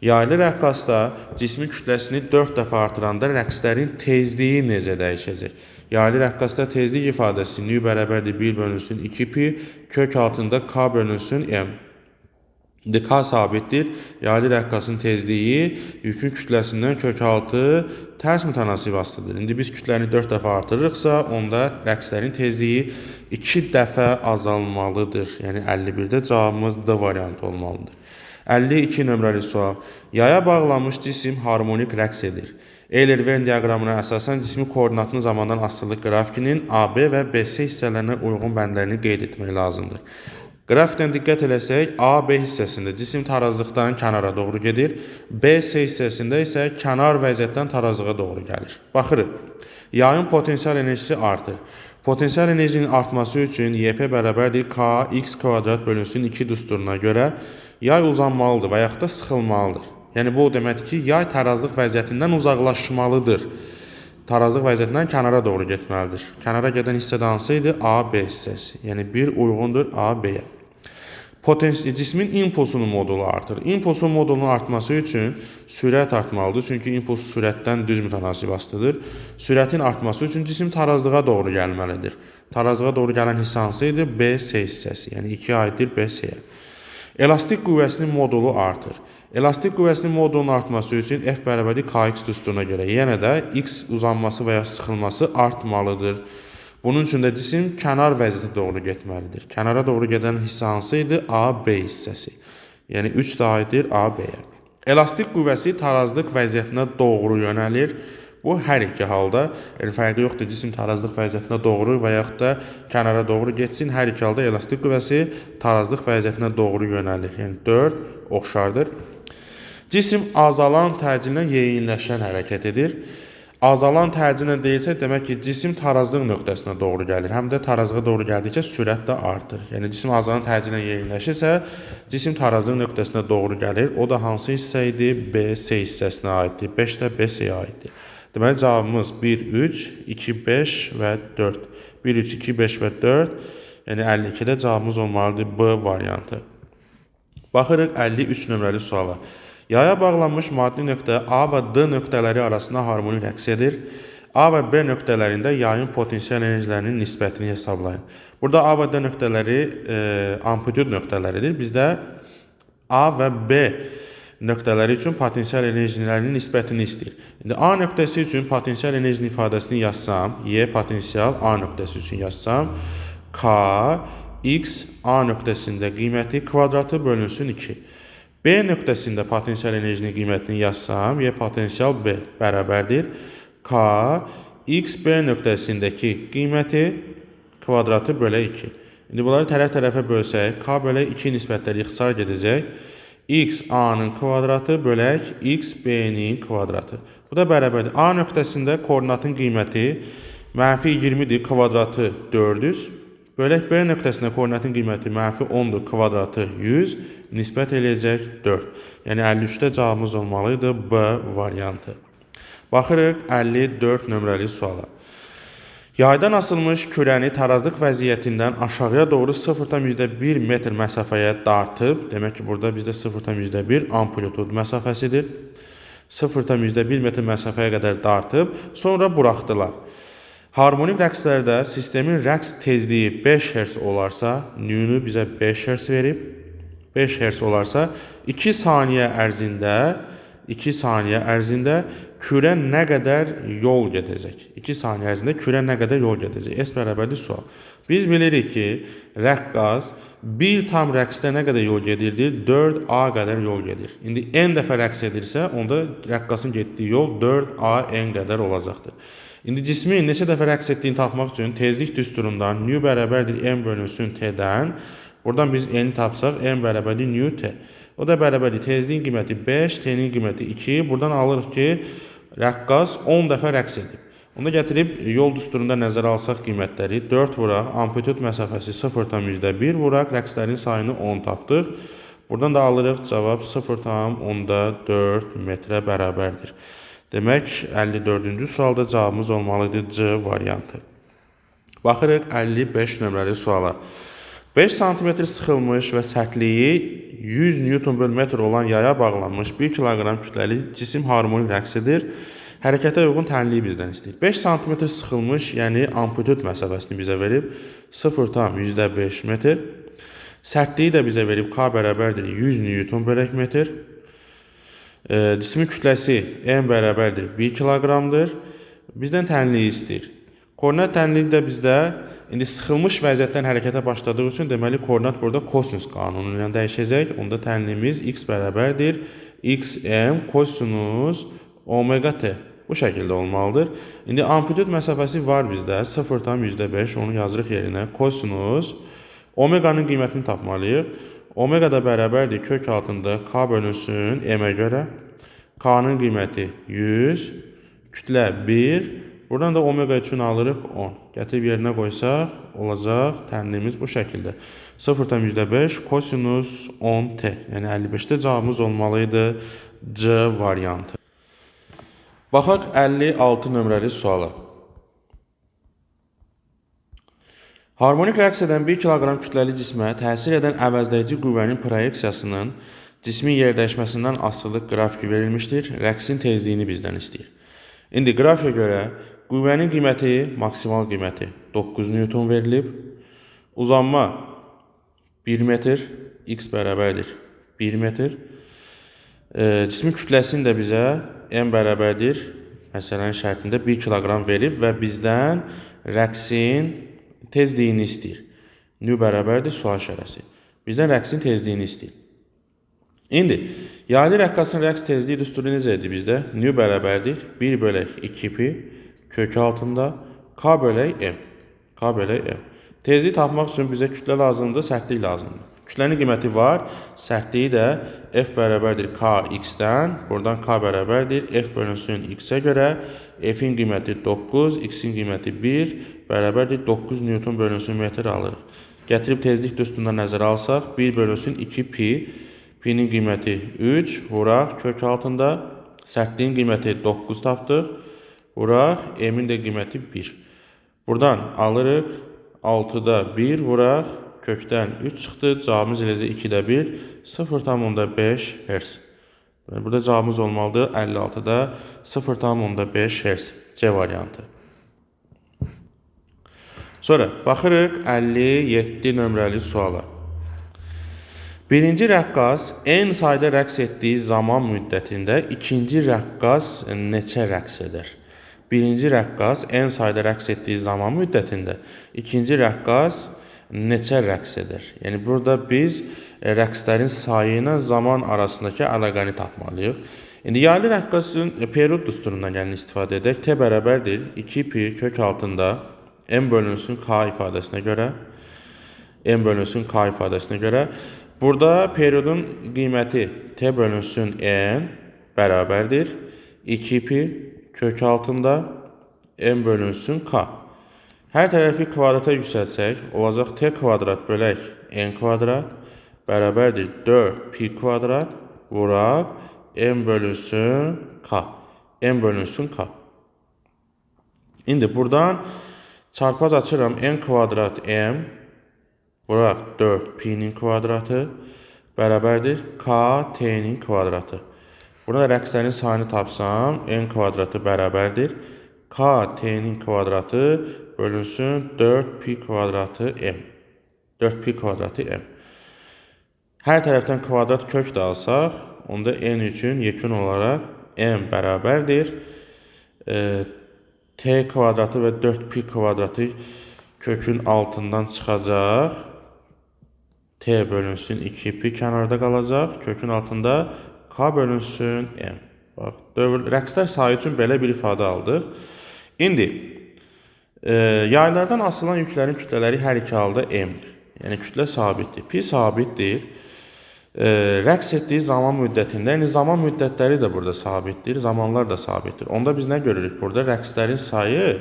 Yaylı rəqqasda cismin kütləsini 4 dəfə artıranda rəqslərin tezliyi necə dəyişəcək? Yaylı rəqqasda tezlik ifadəsi nü bərabərdir 1 bölünsün 2 pi, kök altında k bölünsün m. K sabitdir. Yaylı rəqqasın tezliyi yükün kütləsindən kökaltı tərs mütənasib astıdır. İndi biz kütləni 4 dəfə artırırıqsa, onda rəqslərin tezliyi 2 dəfə azalmalıdır. Yəni 51-də cavabımız D variantı olmalıdır. 52 nömrəli sual. Yaya bağlanmış cisim harmonik rəqs edir. Euler-Venn diaqramına əsasən cismin koordinatının zamandan asılılıq qrafikinin AB və BC hissələrinə uyğun bəndlərini qeyd etmək lazımdır. Qrafikdən diqqət eləsək, A, B hissəsində cisim tarazlıqdan kənara doğru gedir, B, C hissəsində isə kənar vəziyyətdən tarazlığa doğru gəlir. Baxırıq, yayın potensial enerjisi artır. Potensial enerjinin artması üçün YP bərabərdir K, x kvadrat bölünsün 2 düsturuna görə yay uzanmalıdır və yaxud da sıxılmalıdır. Yəni, bu deməkdir ki, yay tarazlıq vəziyyətindən uzaqlaşmalıdır. Tarazlıq vəziyyətindən kənara doğru getməlidir. Kənara gedən hissə hansı idi? A, B hissəsi. Yəni, 1 uyğundur A, B-yə. Cismin impulsunun modulu artır. Impulsun modulunun artması üçün sürət artmalıdır. Çünki impuls sürətdən düz mütənasib astıdır. Sürətin artması üçün cisim tarazlığa doğru gəlməlidir. Tarazlığa doğru gələn hissə hansı idi? B, C hissəsi. Yəni 2 aiddir B, C-yə. Elastik qüvvəsinin modulu artır. Elastik qüvvəsinin modulunun artması üçün F bərabərdir Kx düsturuna görə yenə də X uzanması və ya sıxılması artmalıdır. Bunun üçün də cisim kənar vəziyyətə doğru getməlidir. Kənara doğru gedən hissə hansı idi? A, B hissəsi. Yəni 3 də aiddir A, B-yə. Elastik qüvvəsi tarazlıq vəziyyətinə doğru yönəlir. Bu hər iki halda, yəni fərqi yoxdur, cisim tarazlıq vəziyyətinə doğru və yaxud da kənara doğru getsin, hər iki halda elastik qüvvəsi tarazlıq vəziyyətinə doğru yönəlir. Yəni 4 oxşardır. Cisim azalan təcillə yeyinləşən hərəkət edir. Azalan təcillə deyilsə, demək ki, cisim tarazlıq nöqtəsinə doğru gəlir. Həm də tarazlığa doğru gəldikcə sürət də artır. Yəni cisim azalan təcillə yeyinləşirsə, cisim tarazlıq nöqtəsinə doğru gəlir. O da hansı hissə idi? B-S hissəsinə aiddir. 5 də B-S-yə aiddir. Deməli, cavabımız 1, 3, 2, 5 və 4. 1, 3, 2, 5 və 4. Yəni 52-də cavabımız olmalıdır B variantı. Baxırıq 53 nömrəli suala. Yaya bağlanmış maddi nöqtə A və D nöqtələri arasında harmonik rəqs edir. A və B nöqtələrində yayın potensial enerjilərinin nisbətini hesablayın. Burada A və D nöqtələri amplitude nöqtələridir. Bizdə A və B nöqtələri üçün potensial enerjilərinin nisbətini istəyir. İndi A nöqtəsi üçün potensial enerjinin ifadəsini yazsam, Y potensial A nöqtəsi üçün yazsam, K, X A nöqtəsində qiyməti kvadratı bölünsün 2. B nöqtəsində potensial enerjinin qiymətini yazsam, Y potensial B bərabərdir. K, X, B nöqtəsindəki qiyməti kvadratı bölə 2. İndi bunları tərəf-tərəfə bölsək, K bölə 2 nisbətləri ixtisar gedəcək. X, A-nın kvadratı bölək X, B-nin kvadratı. Bu da bərabərdir. A nöqtəsində koordinatın qiyməti mənfi 20-dir, kvadratı 400. Bölək B nöqtəsində koordinatın qiyməti mənfi 10-dur, kvadratı 100. Nisbət eləyəcək 4. Yəni 53-də cavabımız olmalıydı B variantı. Baxırıq 54 nömrəli suala. Yaydan asılmış kürəni tarazlıq vəziyyətindən aşağıya doğru 0,1 metr məsafəyə dartıb, demək ki, burada bizdə 0,1 amplitud məsafəsidir. 0,1 metr məsafəyə qədər dartıb, sonra buraxdılar. Harmonik rəqslərdə sistemin rəqs tezliyi 5 Hz olarsa, nü-nü bizə 5 Hz verib. 5 Hz olarsa 2 saniyə ərzində kürə nə qədər yol gedəcək? 2 saniyə ərzində kürə nə qədər yol gedəcək? S bərabərdir sual. Biz bilirik ki, rəqqas bir tam rəqsdə nə qədər yol gedirdir? 4A qədər yol gedir. İndi n dəfə rəqs edirsə, onda rəqqasın getdiyi yol 4AN qədər olacaqdır. İndi cismin neçə dəfə rəqs etdiyini tapmaq üçün tezlik düsturundan nü bərabərdir n bölünsün t-dən. Buradan biz n tapsaq, n bərabərdir nü t. O da bərabərdir tezliyin qiyməti 5, t-nin qiyməti 2. Buradan alırıq ki, rəqqas 10 dəfə rəqs edib. Onda gətirib yol düsturunda nəzərə alsaq qiymətləri 4 vuraq, amplitud məsafəsi 0,1 vuraq, rəqslərin sayını 10 tapdıq. Buradan da alırıq cavab 0,4 metrə bərabərdir. Demək, 54-cü sualda cavabımız olmalıdır C variantı. Baxırıq 55 nömrəli suala. 5 sm sıxılmış və sərtliyi 100 Nm/m olan yaya bağlanmış 1 kg kütləli cisim harmonik rəqs edir. Hərəkətə uyğun tənliyi bizdən istəyir. 5 sm sıxılmış, yəni amplitud məsafəsini bizə verib 0,5 metr. Sərtliyi də bizə verib K bərabərdir 100 Nm/m. Cismin kütləsi M bərabərdir 1 kg-dır. Bizdən tənliyi istəyir. Koordinat tənliyi də bizdə indi sıxılmış vəziyyətdən hərəkətə başladığı üçün deməli koordinat burada kosinus qanunu ilə dəyişəcək. Onda tənliyimiz x bərabərdir xm kosinus omega t. Bu şəkildə olmalıdır. İndi amplitud məsafəsi var bizdə 0,5, onu yazırıq yerinə. Kosinus omeganın qiymətini tapmalıyıq. Omega da bərabərdir kök altında k bölünsün m-ə görə. K-nın qiyməti 100, kütlə 1. Buradan da omega üçün alırıq 10. Gətirib yerinə qoysaq, olacaq tənliyimiz bu şəkildə. 0,5 kosinus 10t. Yəni 55-də cavabımız olmalıydı C variantı. Baxaq 56 nömrəli suala. Harmonik rəqs edən 1 kg kütləli cismə təsir edən əvəzləyici qüvvənin proyeksiyasının cismin yerdəyişməsindən asılılıq qrafiki verilmişdir. Rəqsin tezliyini bizdən istəyir. İndi qrafiyə görə qüvvənin qiyməti, maksimal qiyməti 9 Newton verilib. Uzanma 1 metr, x bərabərdir 1 metr. Cismin kütləsini də bizə m bərabərdir, məsələnin şərtində 1 kg verib və bizdən rəqsin tezliyini istəyir. Nü bərabərdir sual işarəsi. Bizdən rəqsin tezliyini istəyir. İndi Yaylı rəqqasın rəqs tezliyi düsturu necə idi bizdə? Nu bərabərdir 1 bölək 2 pi kök altında k bölək m. K bölək m. Tezliyi tapmaq üçün bizə kütlə lazımdır, sərtlik lazımdır. Kütlənin qiyməti var, sərtliyi də f bərabərdir k x-dən, buradan k bərabərdir f bölünsün x-ə görə, f-in qiyməti 9, x-in qiyməti 1, bərabərdir 9 Newton bölünsün metr alırıq. Gətirib tezlik düsturuna nəzərə alsaq, 1 bölünsün 2 pi, pi-nin qiyməti 3, vuraq kök altında, sərtliyin qiyməti 9 tapdıq, vuraq, m-in də qiyməti 1. Buradan alırıq, 6-da 1 vuraq, kökdən 3 çıxdı, cavabımız eləcə 2-də 1, 0,5 Hz. Burada cavabımız olmalıdır 56-da 0,5 Hz. C variantı. Sonra baxırıq 57 nömrəli suala. Birinci rəqqas n sayda rəqs etdiyi zaman müddətində ikinci rəqqas neçə rəqs edər? Birinci rəqqas n sayda rəqs etdiyi zaman müddətində ikinci rəqqas neçə rəqs edər? Yəni burada biz rəqslərin sayı ilə zaman arasındakı əlaqəni tapmalıyıq. İndi yaylı rəqqasın period düsturundan gəlin istifadə edək. T bərabərdir 2 pi kök altında m bölünsün k ifadəsinə görə. M bölünsün k ifadəsinə görə. Burada periodun qiyməti t bölünsün n bərabərdir 2 pi kök altında m bölünsün k. Hər tərəfi kvadrata yüksəltsək, olacaq t kvadrat bölək n kvadrat bərabərdir 4 pi kvadrat vuraq m bölünsün k. M bölünsün k. İndi buradan çarpaz açıram n kvadrat m vuraq 4 pi-nin kvadratı bərabərdir k t-nin kvadratı. Burada rəqslərin sayını tapsam n kvadratı bərabərdir k t-nin kvadratı bölünsün 4 pi kvadratı m. 4 pi kvadratı m. Hər tərəfdən kvadrat kök də alsaq, onda n üçün yekun olaraq m bərabərdir t kvadratı və 4 pi kvadratı kökün altından çıxacaq. T bölünsün 2 pi kənarda qalacaq. Kökün altında k bölünsün m. Bax, rəqslər sayı üçün belə bir ifadə aldıq. İndi yaylardan asılan yüklərin kütlələri hər iki halda m-dir. Yəni kütlə sabitdir. Pi sabitdir. Rəqs etdiyi zaman müddətində, yəni zaman müddətləri də burada sabitdir, zamanlar da sabitdir. Onda biz nə görürük burada? Rəqslərin sayı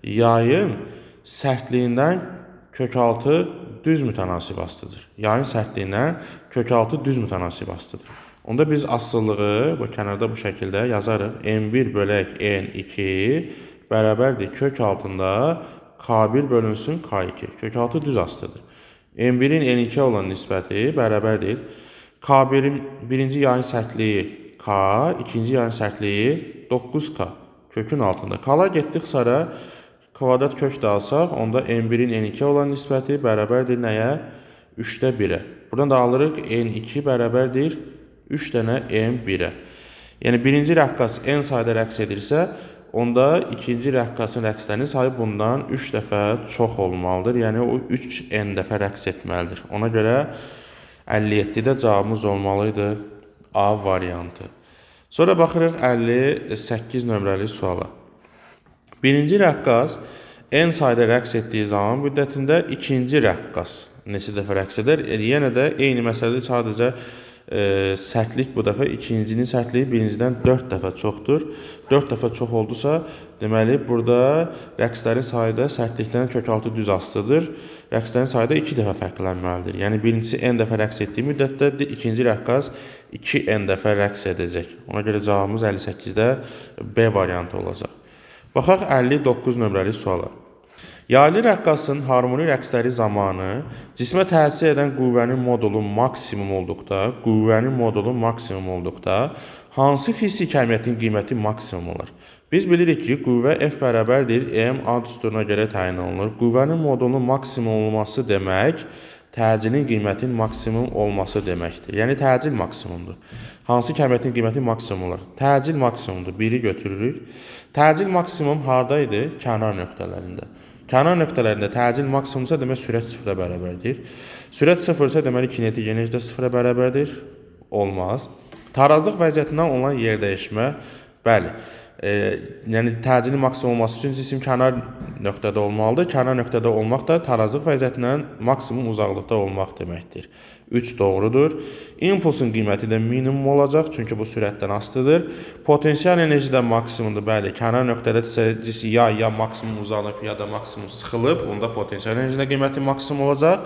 yayın sərtliyindən kökaltı düz mütənasib astıdır. Yayın sərtliyindən kökaltı düz mütənasib astıdır. Onda biz asılılığı bu kənarda bu şəkildə yazarıq. M1 bölək N2 bərabərdir kök altında K1 bölünsün K2. Kökaltı düz astıdır. M1-in N2 olan nisbəti bərabərdir K1-in birinci yayın sərtliyi K, ikinci yayın sərtliyi 9K kökün altında. K-la getdik sonra kvadrat kök də alsaq, onda M1-in N2 olan nisbəti bərabərdir nəyə? 3-də 1-ə. Buradan da alırıq N2 bərabərdir 3 dənə M1-ə. Yəni birinci rəqqas n sayda rəqs edirsə, onda ikinci rəqqasın rəqslərinin sayı bundan 3 dəfə çox olmalıdır. Yəni o 3n dəfə rəqs etməlidir. Ona görə 57-də cavabımız olmalıydı A variantı. Sonra baxırıq 58 nömrəli suala. Birinci rəqqas n sayda rəqs etdiyi zaman müddətində ikinci rəqqas neçə dəfə rəqs edər? Yenə də eyni məsələdə sadəcə sərtlik bu dəfə ikincinin sərtliyi birincidən 4 dəfə çoxdur. 4 dəfə çox oldusa, deməli burada rəqslərin sayı da sərtlikdən kökaltı düz astıdır. Rəqslərin sayı da 2 dəfə fərqlənməlidir. Yəni birincisi n dəfə rəqs etdiyi müddətdə ikinci rəqqas 2n dəfə rəqs edəcək. Ona görə cavabımız 58-də B variantı olacaq. Baxaq 59 nömrəli suala. Yaylı rəqqasın harmoni rəqsləri zamanı cismə təsir edən qüvvənin modulu maksimum olduqda, hansı fiziki əməliyyatın qiyməti maksimum olar? Biz bilirik ki, qüvvə F bərabərdir M A düsturuna görə təyin olunur. Qüvvənin modulunun maksimum olması demək, təcilin qiymətinin maksimum olması deməkdir. Yəni təcil maksimumdur. Hansı əməliyyatın qiyməti maksimum olar? Təcil maksimumdur. 1-i götürürük. Təcil maksimum haradaydı? Kənar nöqtələrində. Kənar nöqtələrində təcil maksimumsa demək sürət 0-a bərabərdir. Sürət 0 isə deməli kinetik enerji də 0-a bərabərdir. Olmaz. Tarazlıq vəziyyətindən olan yer dəyişmə, bəli. Yəni təcili maksimum olması üçün cisim kənar nöqtədə olmalıdır. Kənar nöqtədə olmaq da tarazlıq vəziyyətindən maksimum uzaqlıqda olmaq deməkdir. 3 doğrudur. İmpulsun qiyməti də minimum olacaq, çünki bu sürətdən asılıdır. Potensial enerji də maksimumdur. Bəli, kənar nöqtədədirsə cisim ya maksimum uzanıb, ya da maksimum sıxılıb, onda potensial enerjinin qiyməti maksimum olacaq.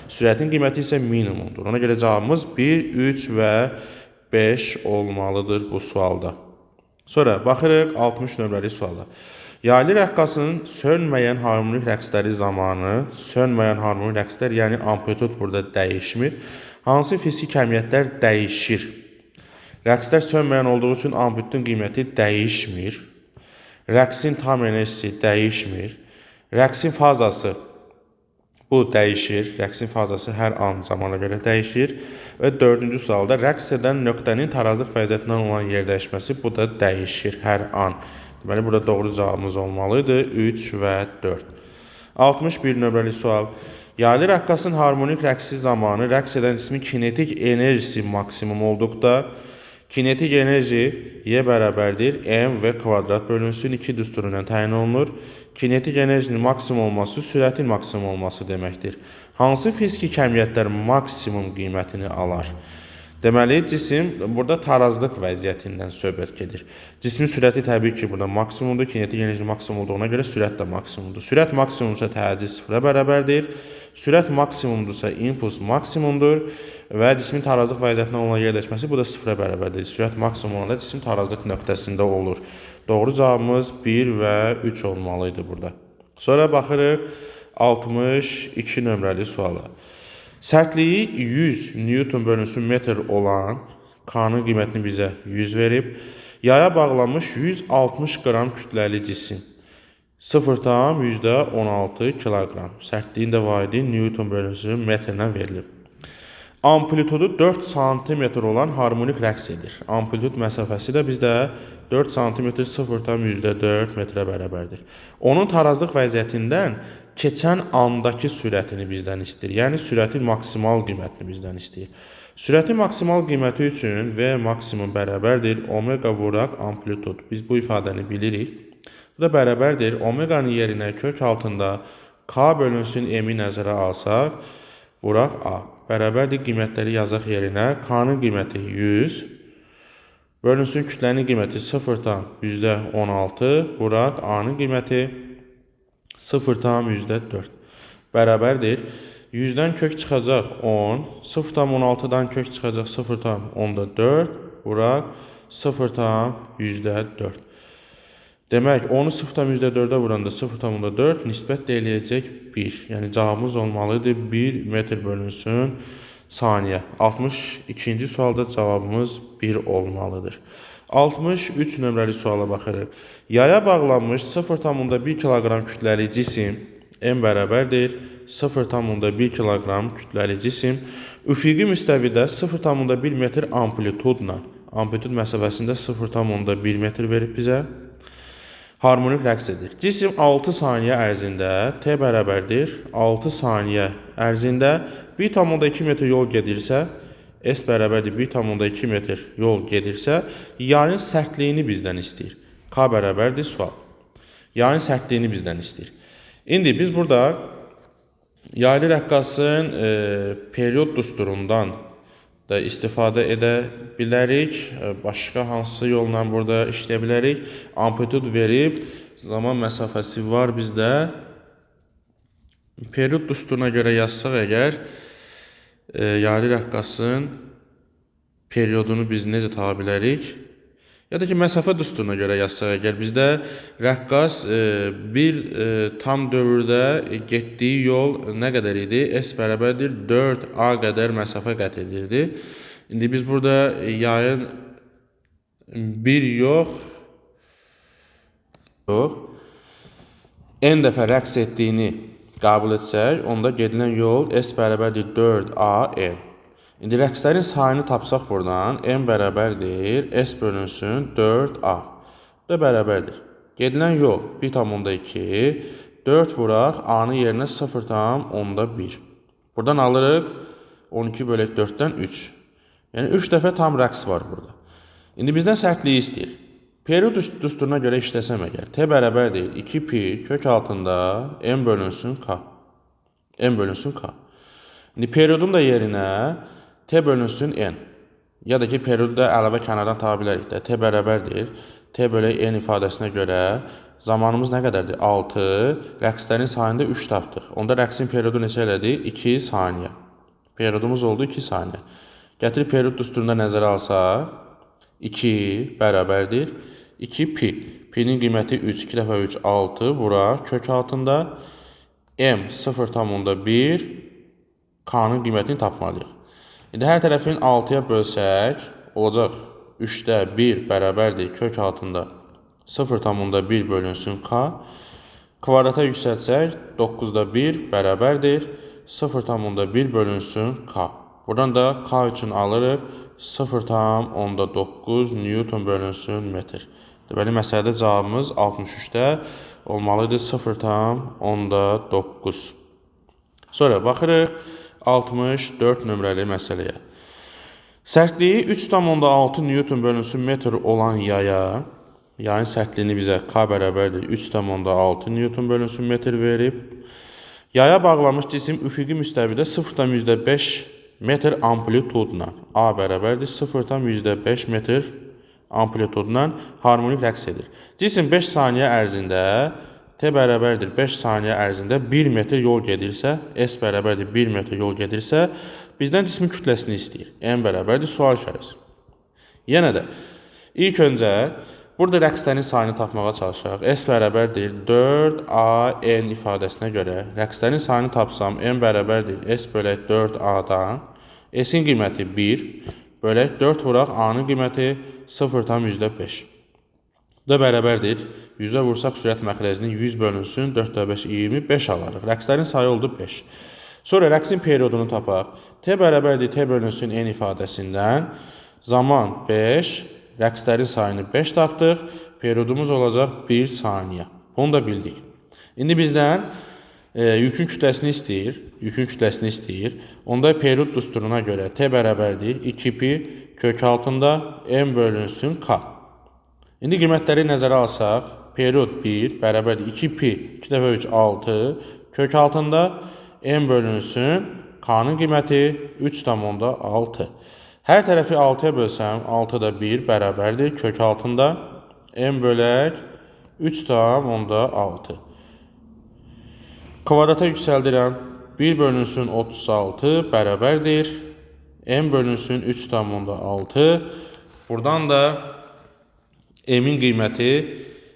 Sürətin qiyməti isə minimumdur. Ona görə cavabımız 1, 3 və 5 olmalıdır bu sualda. Sonra baxırıq 60 nömrəli suala. Yaylı rəqqasın sönməyən harmonik rəqsləri zamanı, sönməyən harmonik rəqslər, yəni amplitud burada dəyişmir. Hansı fiziki kəmiyyətlər dəyişir? Rəqslər sönməyən olduğu üçün amplitudun qiyməti dəyişmir. Rəqsin tam enerjisi dəyişmir. Rəqsin fazası bu dəyişir. Rəqsin fazası hər an zamana görə dəyişir. Və 4-cü sualda rəqs edən nöqtənin tarazlıq vəziyyətindən olan yer dəyişməsi bu da dəyişir hər an. Deməli, burada doğru cavabımız olmalıydı. 3 və 4. 61 nömrəli sual. Yaylı rəqqasın harmonik rəqsi zamanı rəqs edən cismin kinetik enerjisi maksimum olduqda, kinetik enerji Y bərabərdir mv kvadrat bölünsün 2 düsturu ilə təyin olunur. Kinetik enerjinin maksimum olması sürətin maksimum olması deməkdir. Hansı fiziki kəmiyyətlər maksimum qiymətini alar? Deməli, cisim burada tarazlıq vəziyyətindən söhbət gedir. Cismin sürəti təbii ki, burada maksimumdur. Kinetik enerji maksimum olduğuna görə sürət də maksimumdur. Sürət maksimumdursa təcil sıfıra bərabərdir. Sürət maksimumdursa impuls maksimumdur. Və cismin tarazlıq vəziyyətindən olan yer dəyişməsi bu da sıfıra bərabərdir. Sürət maksimum olanda cisim tarazlıq nöqtəsində olur. Doğru cavabımız 1 və 3 olmalıydı burada. Sonra baxırıq 62 nömrəli suala. Sərtliyi 100 Newton bölünsün metr olan K-nın qiymətini bizə 100 verib. Yaya bağlanmış 160 qram kütləli cisim 0,16 kiloqram. Sərtliyin də vahidi Newton bölünsün metrlə verilib. Amplitudu 4 cm olan harmonik rəqs edir. Amplitud məsafəsi də bizdə 4 cm 0,4 metrə bərabərdir. Onun tarazlıq vəziyyətindən keçən andakı sürətini bizdən istəyir. Yəni, sürətin maksimal qiymətini bizdən istəyir. Sürətin maksimal qiyməti üçün V maksimum bərabərdir omega vuraq amplitud. Biz bu ifadəni bilirik. Bu da bərabərdir omeganın yerinə kök altında K bölünsün M-i nəzərə alsaq, vuraq A. Bərabərdir qiymətləri yazaq yerinə. K-nın qiyməti 100, bölünsün kütlənin qiyməti 0,16, vuraq A-nın qiyməti 0,4. Bərabərdir. 100-dən kök çıxacaq 10, 0,16-dan kök çıxacaq 0,4, vuraq 0,4. Demək, onu 0,4-ə vuranda 0,4 nisbət deyiləcək 1. Yəni, cavabımız olmalıdır 1 metr bölünsün saniyə. 62-ci sualda cavabımız 1 olmalıdır. 63 nömrəli suala baxırıq. Yaya bağlanmış 0,1 kiloqram kütləli cisim M bərabərdir 0,1 kiloqram kütləli cisim üfüqi müstəvidə 0,1 metr amplitudla, amplitud məsafəsində 0,1 metr verib bizə, harmonik rəqs edir. Cisim 6 saniyə ərzində T bərabərdir 6 saniyə ərzində 1,2 metr yol gedirsə, S bərabərdir 1,2 metr yol gedirsə, yayın sərtliyini bizdən istəyir. K bərabərdir sual. Yayın sərtliyini bizdən istəyir. İndi biz burada yaylı rəqqasın period dusturundan da istifadə edə bilərik. Başqa hansı yolla burada işləyə bilərik? Amplitud verib, zaman məsafəsi var bizdə. Period dusturuna görə yazsaq əgər, yaylı rəqqasın periodunu biz necə tapa bilərik? Ya da ki, məsafə dusturuna görə yazsaq əgər, bizdə rəqqas bir tam dövrdə getdiyi yol nə qədər idi? S bərabərdir 4A qədər məsafə qət edirdi. İndi biz burada yayın bir yox, N dəfə rəqs etdiyini qəbul etsək, onda gedilən yol S bərabərdir 4AN. İndi rəqslərin sayını tapsaq buradan, M bərabərdir S bölünsün 4A. Bu da bərabərdir. Gedilən yol 1,2, 4 vuraq, A-nın yerinə 0,1. Buradan alırıq 12 bölək 4-dən 3. Yəni 3 dəfə tam rəqs var burada. İndi bizdən sərtliyi istəyir. Periyod düsturuna görə işləsəm əgər, t bərabərdir 2 pi kök altında m bölünsün k. M bölünsün k. İndi periyodun da yerinə t bölünsün n. Ya da ki, periyodu da əlavə kənardan tapa bilərik də. T bərabərdir. T bölü n ifadəsinə görə zamanımız nə qədərdir? 6. Rəqslərin sayında 3 tapdıq. Onda rəqsin periyodu neçə elədik? 2 saniyə. Periyodumuz oldu 2 saniyə. Gətirib periyod düsturunda nəzərə alsaq, 2 bərabərdir 2 pi. Pi'nin qiyməti 3, 2 dəfə 3, 6 vuraq kök altında. M 0,1 K'nın qiymətini tapmalıyıq. İndi hər tərəfini 6'ya bölsək, olacaq 3'də 1 bərabərdir kök altında 0,1 bölünsün K. Kvadrata yüksəltsək, 9'da 1 bərabərdir 0,1 bölünsün K. Buradan da K üçün alırıq 0,9 Newton bölünsün metr. Deməli, məsələdə cavabımız 63'də olmalıdır 0,9. Sonra baxırıq 64 nömrəli məsələyə. Sərtliyi 3,6 Newton bölünsün metr olan yaya, yayın sərtliyini bizə K bərabərdir 3,6 Newton bölünsün metr verib. Yaya bağlamış cisim üfüqi müstəvidə 0,5 metr amplitudla A bərabərdir 0,5 metr amplitudla harmonik rəqs edir. Cisim 5 saniyə ərzində T bərabərdir 5 saniyə ərzində 1 metr yol gedirsə, S bərabərdir 1 metr yol gedirsə, bizdən cismin kütləsini istəyir. M bərabərdir sual işarəsi. Yenə də ilk öncə burada rəqslərin sayını tapmağa çalışaq. S bərabərdir 4AN ifadəsinə görə rəqslərin sayını tapsam, M bərabərdir S bölək 4A'dan, S'in qiyməti 1 bölək 4 vuraq A'nın qiyməti 0,5. Bu da bərabərdir. 100'ə vursaq sürət məxrəcinin 100 bölünsün 4'də 5, 25 alarıq. Rəqslərin sayı oldu 5. Sonra rəqsin periyodunu tapaq. T bərabərdir T bölünsün n ifadəsindən zaman 5, rəqslərin sayını 5 tapdıq. Periyodumuz olacaq 1 saniyə. Bunu da bildik. İndi bizdən yükün kütləsini istəyir. Onda periyod düsturuna görə T bərabərdir 2 pi kök altında m bölünsün k. İndi qiymətləri nəzərə alsaq, periyod 1 bərabərdir 2 pi 2 dəfə 3, 6 kök altında m bölünsün K'nın qiyməti 3,6. Hər tərəfi 6'ya bölsəm, 6'da 1 bərabərdir kök altında m bölək 3,6. Kvadrata yüksəldirəm. 1 bölünsün 36 bərabərdir m bölünsün 3,6. Buradan da m'in qiyməti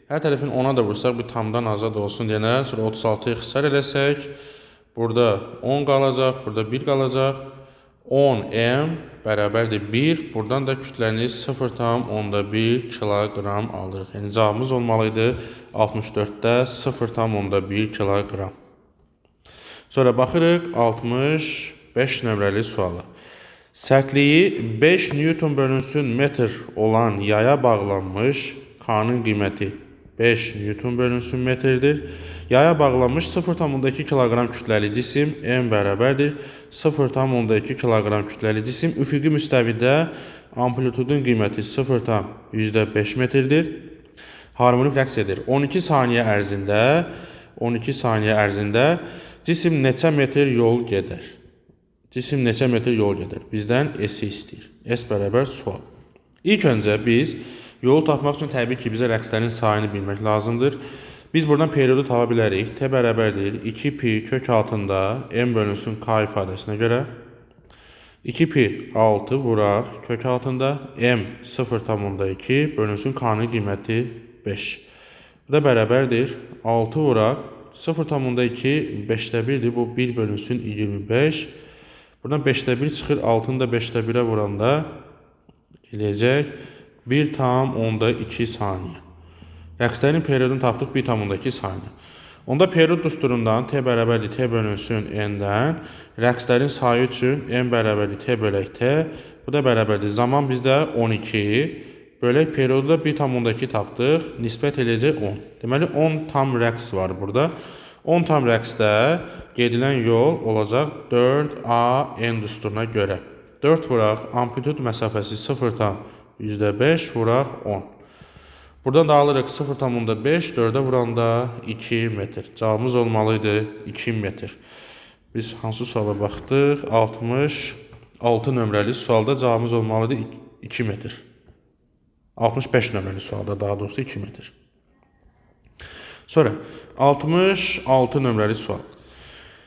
hər tərəfin 10'a da vursaq, bir tamdan azad olsun deyənə, sonra 36'yı ixtisar eləsək, burada 10 qalacaq, burada 1 qalacaq. 10m bərabərdir 1. Buradan da kütləni 0,1 kiloqram alırıq. Yəni cavabımız olmalıydı 64'də 0,1 kiloqram. Sonra baxırıq 65 nömrəli suala. Sərtliyi 5 Newton bölünsün metr olan yaya bağlanmış K'nın qiyməti 5 Newton bölünsün metrdir. Yaya bağlanmış 0,2 kiloqram kütləli cisim M bərabərdir 0,2 kiloqram kütləli cisim üfüqi müstəvidə amplitudun qiyməti 0,5 metrdir. Harmonik rəqs edir. 12 saniyə ərzində cisim neçə metr yol gedər? Bizdən S-i istəyir. S bərabər sual. İlk öncə biz yolu tapmaq üçün təbii ki, bizə rəqslərin sayını bilmək lazımdır. Biz buradan periyodu tapa bilərik. T bərabərdir 2 pi kök altında m bölünsün k ifadəsinə görə. 2 pi 6 vuraq kök altında m 0,2 bölünsün k'nın qiyməti 5. Bu da bərabərdir 6 vuraq 0,2 5'də 1'dir. Bu 1 bölünsün 25. Buradan 5'də 1 çıxır. 6'nı da 5'də 1'ə vuranda eləyəcək 1,2 saniyə. Rəqslərin periyodunu tapdıq 1,2 saniyə. Onda periyod düsturundan t bərabərdir t bölünsün n-dən rəqslərin sayı üçün n bərabərdir t bölək t. Bu da bərabərdir. Zaman bizdə 12 bölək periyodu da 1,2 tapdıq. Nisbət eləyəcək 10. Deməli 10 tam rəqs var burada. 10 tam rəqsdə gedilən yol olacaq 4a n düsturuna görə. 4 vuraq amplitud məsafəsi %5 vuraq 10. Buradan da alırıq 0,5, 4-ə vuranda 2 metr. Cavabımız olmalıydı 2 metr. Biz hansı suala baxdıq? 66 nömrəli sualda cavabımız olmalıydı 2 metr. 65 nömrəli sualda daha doğrusu 2 metr. Sonra 66 nömrəli sual.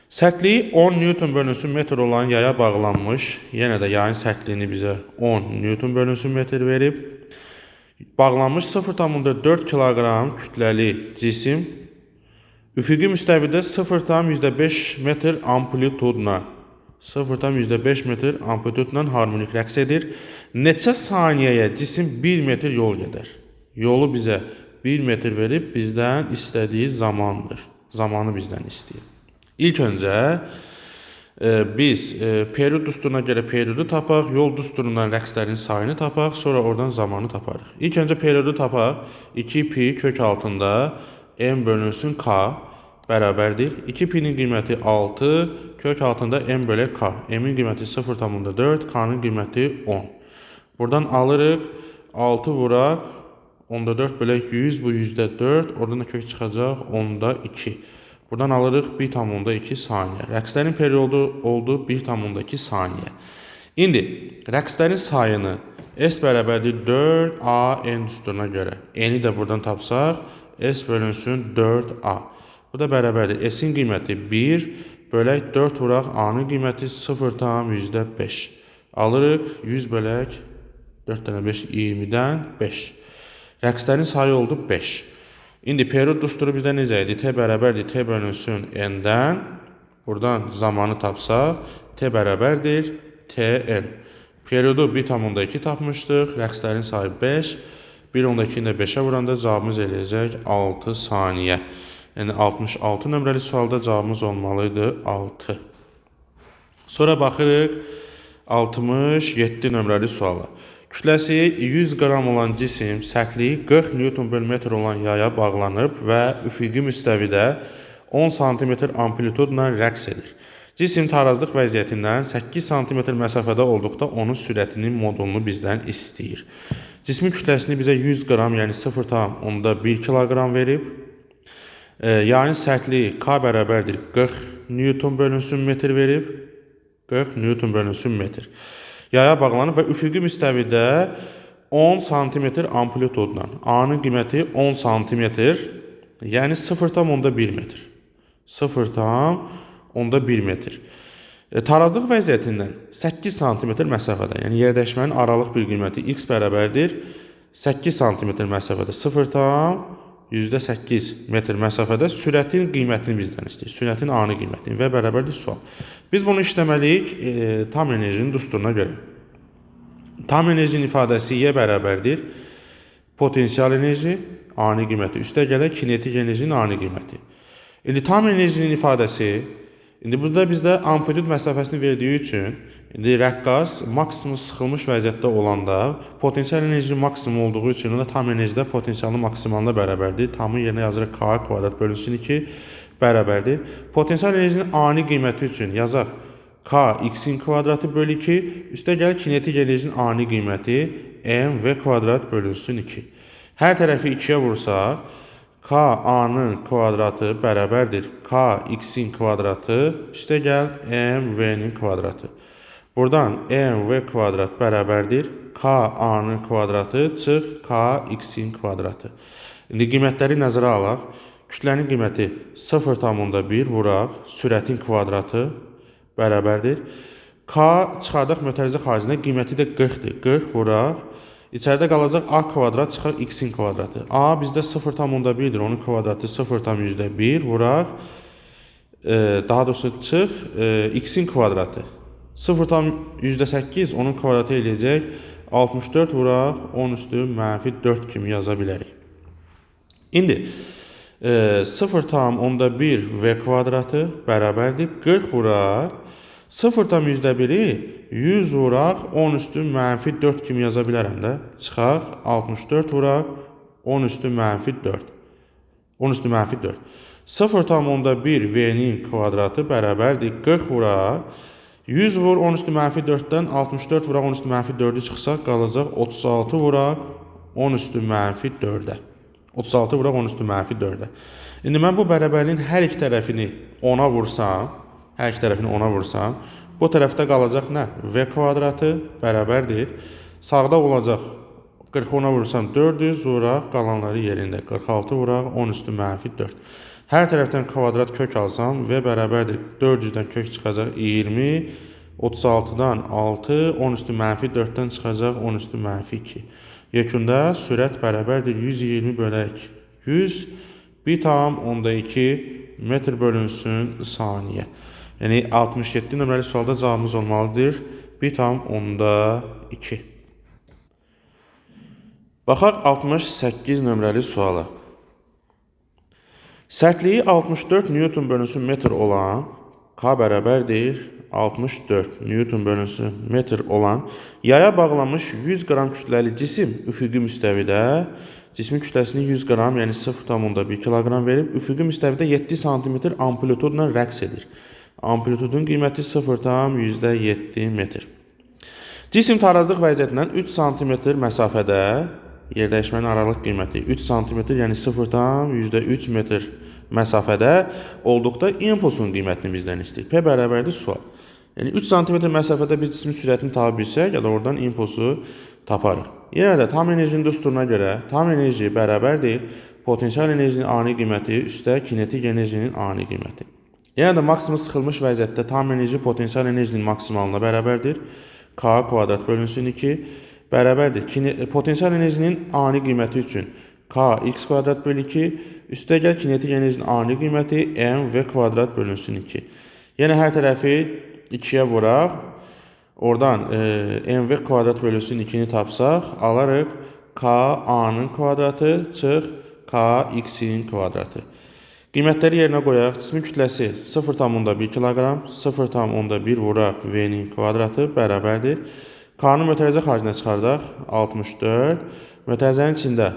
Sərtliyi 10 Newton bölünsü metr olan yaya bağlanmış. Yenə də yayın sərtliyini bizə 10 Newton bölünsü metr verib. Bağlanmış 0,4 kiloqram kütləli cisim üfüqi müstəvidə 0,5 metr amplitudla 0,5 metr amplitudla harmonik rəqs edir. Neçə saniyəyə cisim 1 metr yol gedər? Yolu bizə 1 metr verib bizdən istədiyi zamandır. Zamanı bizdən istəyir. İlk öncə biz period düsturuna görə periodu tapaq, yol düsturundan rəqslərin sayını tapaq, sonra oradan zamanı taparıq. İlk öncə periodu tapaq. 2pi kök altında m bölünsün k bərabərdir. 2pi'nin qiyməti 6, kök altında m bölək k. M'in qiyməti 0,4, k'nın qiyməti 10. Buradan alırıq 6 vuraq, 14 bölək 100, bu %4, oradan da kök çıxacaq 10,2. Buradan alırıq 1,2 saniyə. Rəqslərin periodu oldu 1,2 saniyə. İndi rəqslərin sayını S bərabərdir 4A n düsturuna görə. N'i də buradan tapsaq, S bölünsün 4A. Bu da bərabərdir. S'in qiyməti 1 bölək 4 vuraq, A'nın qiyməti 0,5. Alırıq 100 bölək 4 dənə 5, 20-dən 5. Rəqslərin sayı oldu 5. İndi period düsturu bizdə necə idi? T bərabərdir, T bölünsün N'dən. Buradan zamanı tapsaq, T bərabərdir, Tn. Periodu 1,2 tapmışdıq, rəqslərin sayı 5. 1,2-ni də 5-ə vuranda cavabımız eləyəcək 6 saniyə. Yəni 66 nömrəli sualda cavabımız olmalıydı 6. Sonra baxırıq 67 nömrəli suala. Kütləsi 100 qram olan cisim sərtliyi 40 Nm olan yaya bağlanıb və üfüqi müstəvidə 10 cm amplitudla rəqs edir. Cisim tarazlıq vəziyyətindən 8 cm məsafədə olduqda onun sürətinin modulunu bizdən istəyir. Cismin kütləsini bizə 100 qram, yəni 0,1 kiloqram verib. Yayın sərtliyi K bərabərdir 40 Newton bölünsün metr verib. 40 Newton bölünsün metr. Yaya bağlanıb və üfüqi müstəvidə 10 cm amplitudla. A'nın qiyməti 10 cm, yəni 0,1 metr. 0,1 metr. Tarazlıq vəziyyətindən 8 cm məsafədə, yəni yerdəşmənin aralıq bir qiyməti x bərabərdir 8 cm məsafədə 0,8 metr məsafədə sürətin qiymətini bizdən istəyir. Sürətin A-nı qiymətini və bərabərdir sual. Biz bunu işləməliyik tam enerjinin düsturuna görə. Tam enerjinin ifadəsi Y bərabərdir potensial enerji, A-nı qiyməti üstə gələ kinetik enerjinin A-nı qiyməti. İndi tam enerjinin ifadəsi, indi burada bizdə amplitud məsafəsini verdiyi üçün, indi rəqqas maksimum sıxılmış vəziyyətdə olanda potensial enerji maksimum olduğu üçün da tam enerjidə potensialın maksimalına bərabərdir. Tamın yerinə yazırıq K kvadrat bölünsün 2 bərabərdir. Potensial enerjinin A-nı qiyməti üçün yazaq K x-in kvadratı bölü 2, üstə gəl kinetik enerjinin A-nı qiyməti m v kvadrat bölünsün 2. Hər tərəfi 2-yə vursaq, K A-nın kvadratı bərabərdir K x-in kvadratı, üstə gəl m v-nin kvadratı. Buradan m v kvadrat bərabərdir K A-nın kvadratı çıx K x-in kvadratı. İndi qiymətləri nəzərə alaq. Kütlənin qiyməti 0,1 vuraq, sürətin kvadratı bərabərdir. K çıxardaq mötərizə xaricində qiyməti də 40-dir. 40 vuraq. İçəridə qalacaq A kvadrat çıxar x-in kvadratı. A bizdə 0,1-dir. Onun kvadratı 0,1 vuraq. Daha doğrusu çıx x-in kvadratı. 0,8 onun kvadratı eləyəcək. 64 vuraq 10 üstü -4 kimi yaza bilərik. İndi 0,1 v kvadratı bərabərdir 40 vuraq 0,1-i 100 vuraq 10 üstü -4 kimi yaza bilərəm də. Çıxaq 64 vuraq 10 üstü -4. 10 üstü -4. 0,1 v-nin kvadratı bərabərdir 40 vuraq 100 vur 10 üstü mənfi 4-dən 64 vuraq 10 üstü mənfi 4-ü çıxsaq qalacaq 36 vuraq 10 üstü mənfi 4-ə. 36 vuraq 10 üstü mənfi 4-ə. İndi mən bu bərabərliyin hər iki tərəfini 10-a vursam, bu tərəfdə qalacaq nə? V kvadratı bərabərdir. Sağda olacaq 40 10-a vursam 400 vuraq qalanları yerində. 46 vuraq 10 üstü mənfi 4. Hər tərəfdən kvadrat kök alsam V bərabərdir. 400-dən kök çıxacaq 20, 36-dan 6, 10 üstü mənfi 4-dən çıxacaq 10 üstü mənfi 2. Yekunda sürət bərabərdir 120 bölək 100, 1,2 metr bölünsün saniyə. Yəni 67 nömrəli sualda cavabımız olmalıdır 1,2. Baxaq 68 nömrəli suala. Sərtliyi 64 Newton bölünsün metr olan K bərabərdir 64 Newton bölünsün metr olan yaya bağlanmış 100 qram kütləli cisim üfüqi müstəvidə cismin kütləsini 100 qram, yəni 0,1 kiloqram verib üfüqi müstəvidə 7 cm amplitudla rəqs edir. Amplitudun qiyməti 0,7 metr. Cisim tarazlıq vəziyyətindən 3 cm məsafədə yerdəyişmənin aralıq qiyməti 3 cm, yəni 0,3 metr məsafədə olduqda impulsun qiymətini bizdən istəyir. P bərabərdir sual. Yəni 3 cm məsafədə bir cismin sürətini tapa bilsək, ya da oradan impulsu taparıq. Yenə də tam enerjinin düsturuna görə tam enerji bərabərdir potensial enerjinin ani qiyməti üstə kinetik enerjinin ani qiyməti. Yenə də maksimum sıxılmış vəziyyətdə tam enerji potensial enerjinin maksimalına bərabərdir. K kvadrat bölünsün 2 bərabərdir. Potensial enerjinin ani qiyməti üçün K x kvadrat bölü 2 üstə gəl kinetik enerjinin ani qiyməti mv kvadrat bölünsün 2. Yenə hər tərəfi 2-yə vuraq. Oradan mv kvadrat bölünsün 2-ni tapsaq, alarıq K a-nın kvadratı çıx K x-in kvadratı. Qiymətləri yerinə qoyaq. Cismin kütləsi 0,1 kiloqram, 0,1 vuraq v-nin kvadratı bərabərdir. K-nın mötərizə xaricində çıxardaq 64. Mötərizənin içində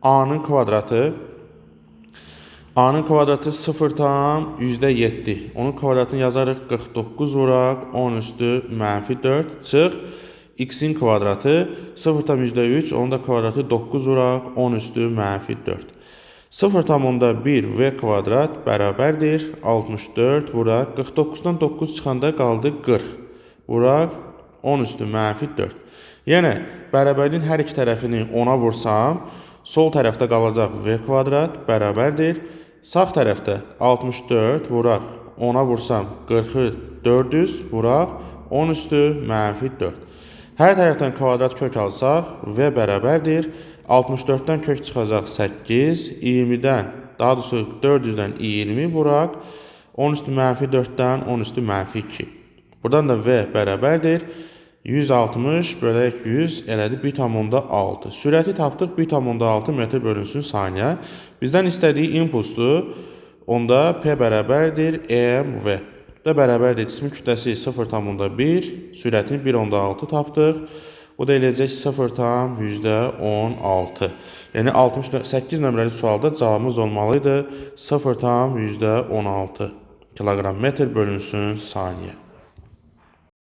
a-nın kvadratı 0,7. Onun kvadratını yazarıq 49 vuraq 10 üstü mənfi 4 çıx x-in kvadratı 0,3. Onun da kvadratı 9 vuraq 10 üstü mənfi 4. 0,1 v kvadrat bərabərdir 64 vuraq 49-dan 9 çıxanda qaldı 40 vuraq 10 üstü mənfi 4. Yəni bərabərliyin hər iki tərəfini 10-a vursam, sol tərəfdə qalacaq v kvadrat bərabərdir. Sağ tərəfdə 64 vuraq 10-a vursam 40-ı 400 vuraq 10 üstü mənfi 4. Hər tərəfdən kvadrat kök alsaq v bərabərdir. 64-dən kök çıxacaq 8, 20-dən, daha doğrusu 400-dən 20 vuraq 10 üstü mənfi 4-dən 10 üstü mənfi 2. Buradan da v bərabərdir. 160 bölək 100 elədi 1,6. Sürəti tapdıq 1,6 metr bölünsün saniyə. Bizdən istədiyi impulsdur. Onda P bərabərdir mv. Da bərabərdir cismin kütləsi 0,1, sürətini 1,6 tapdıq. Bu da eləyəcək 0,16. Yəni 68 nömrəli sualda cavabımız olmalıydı 0,16 kiloqram metr bölünsün saniyə.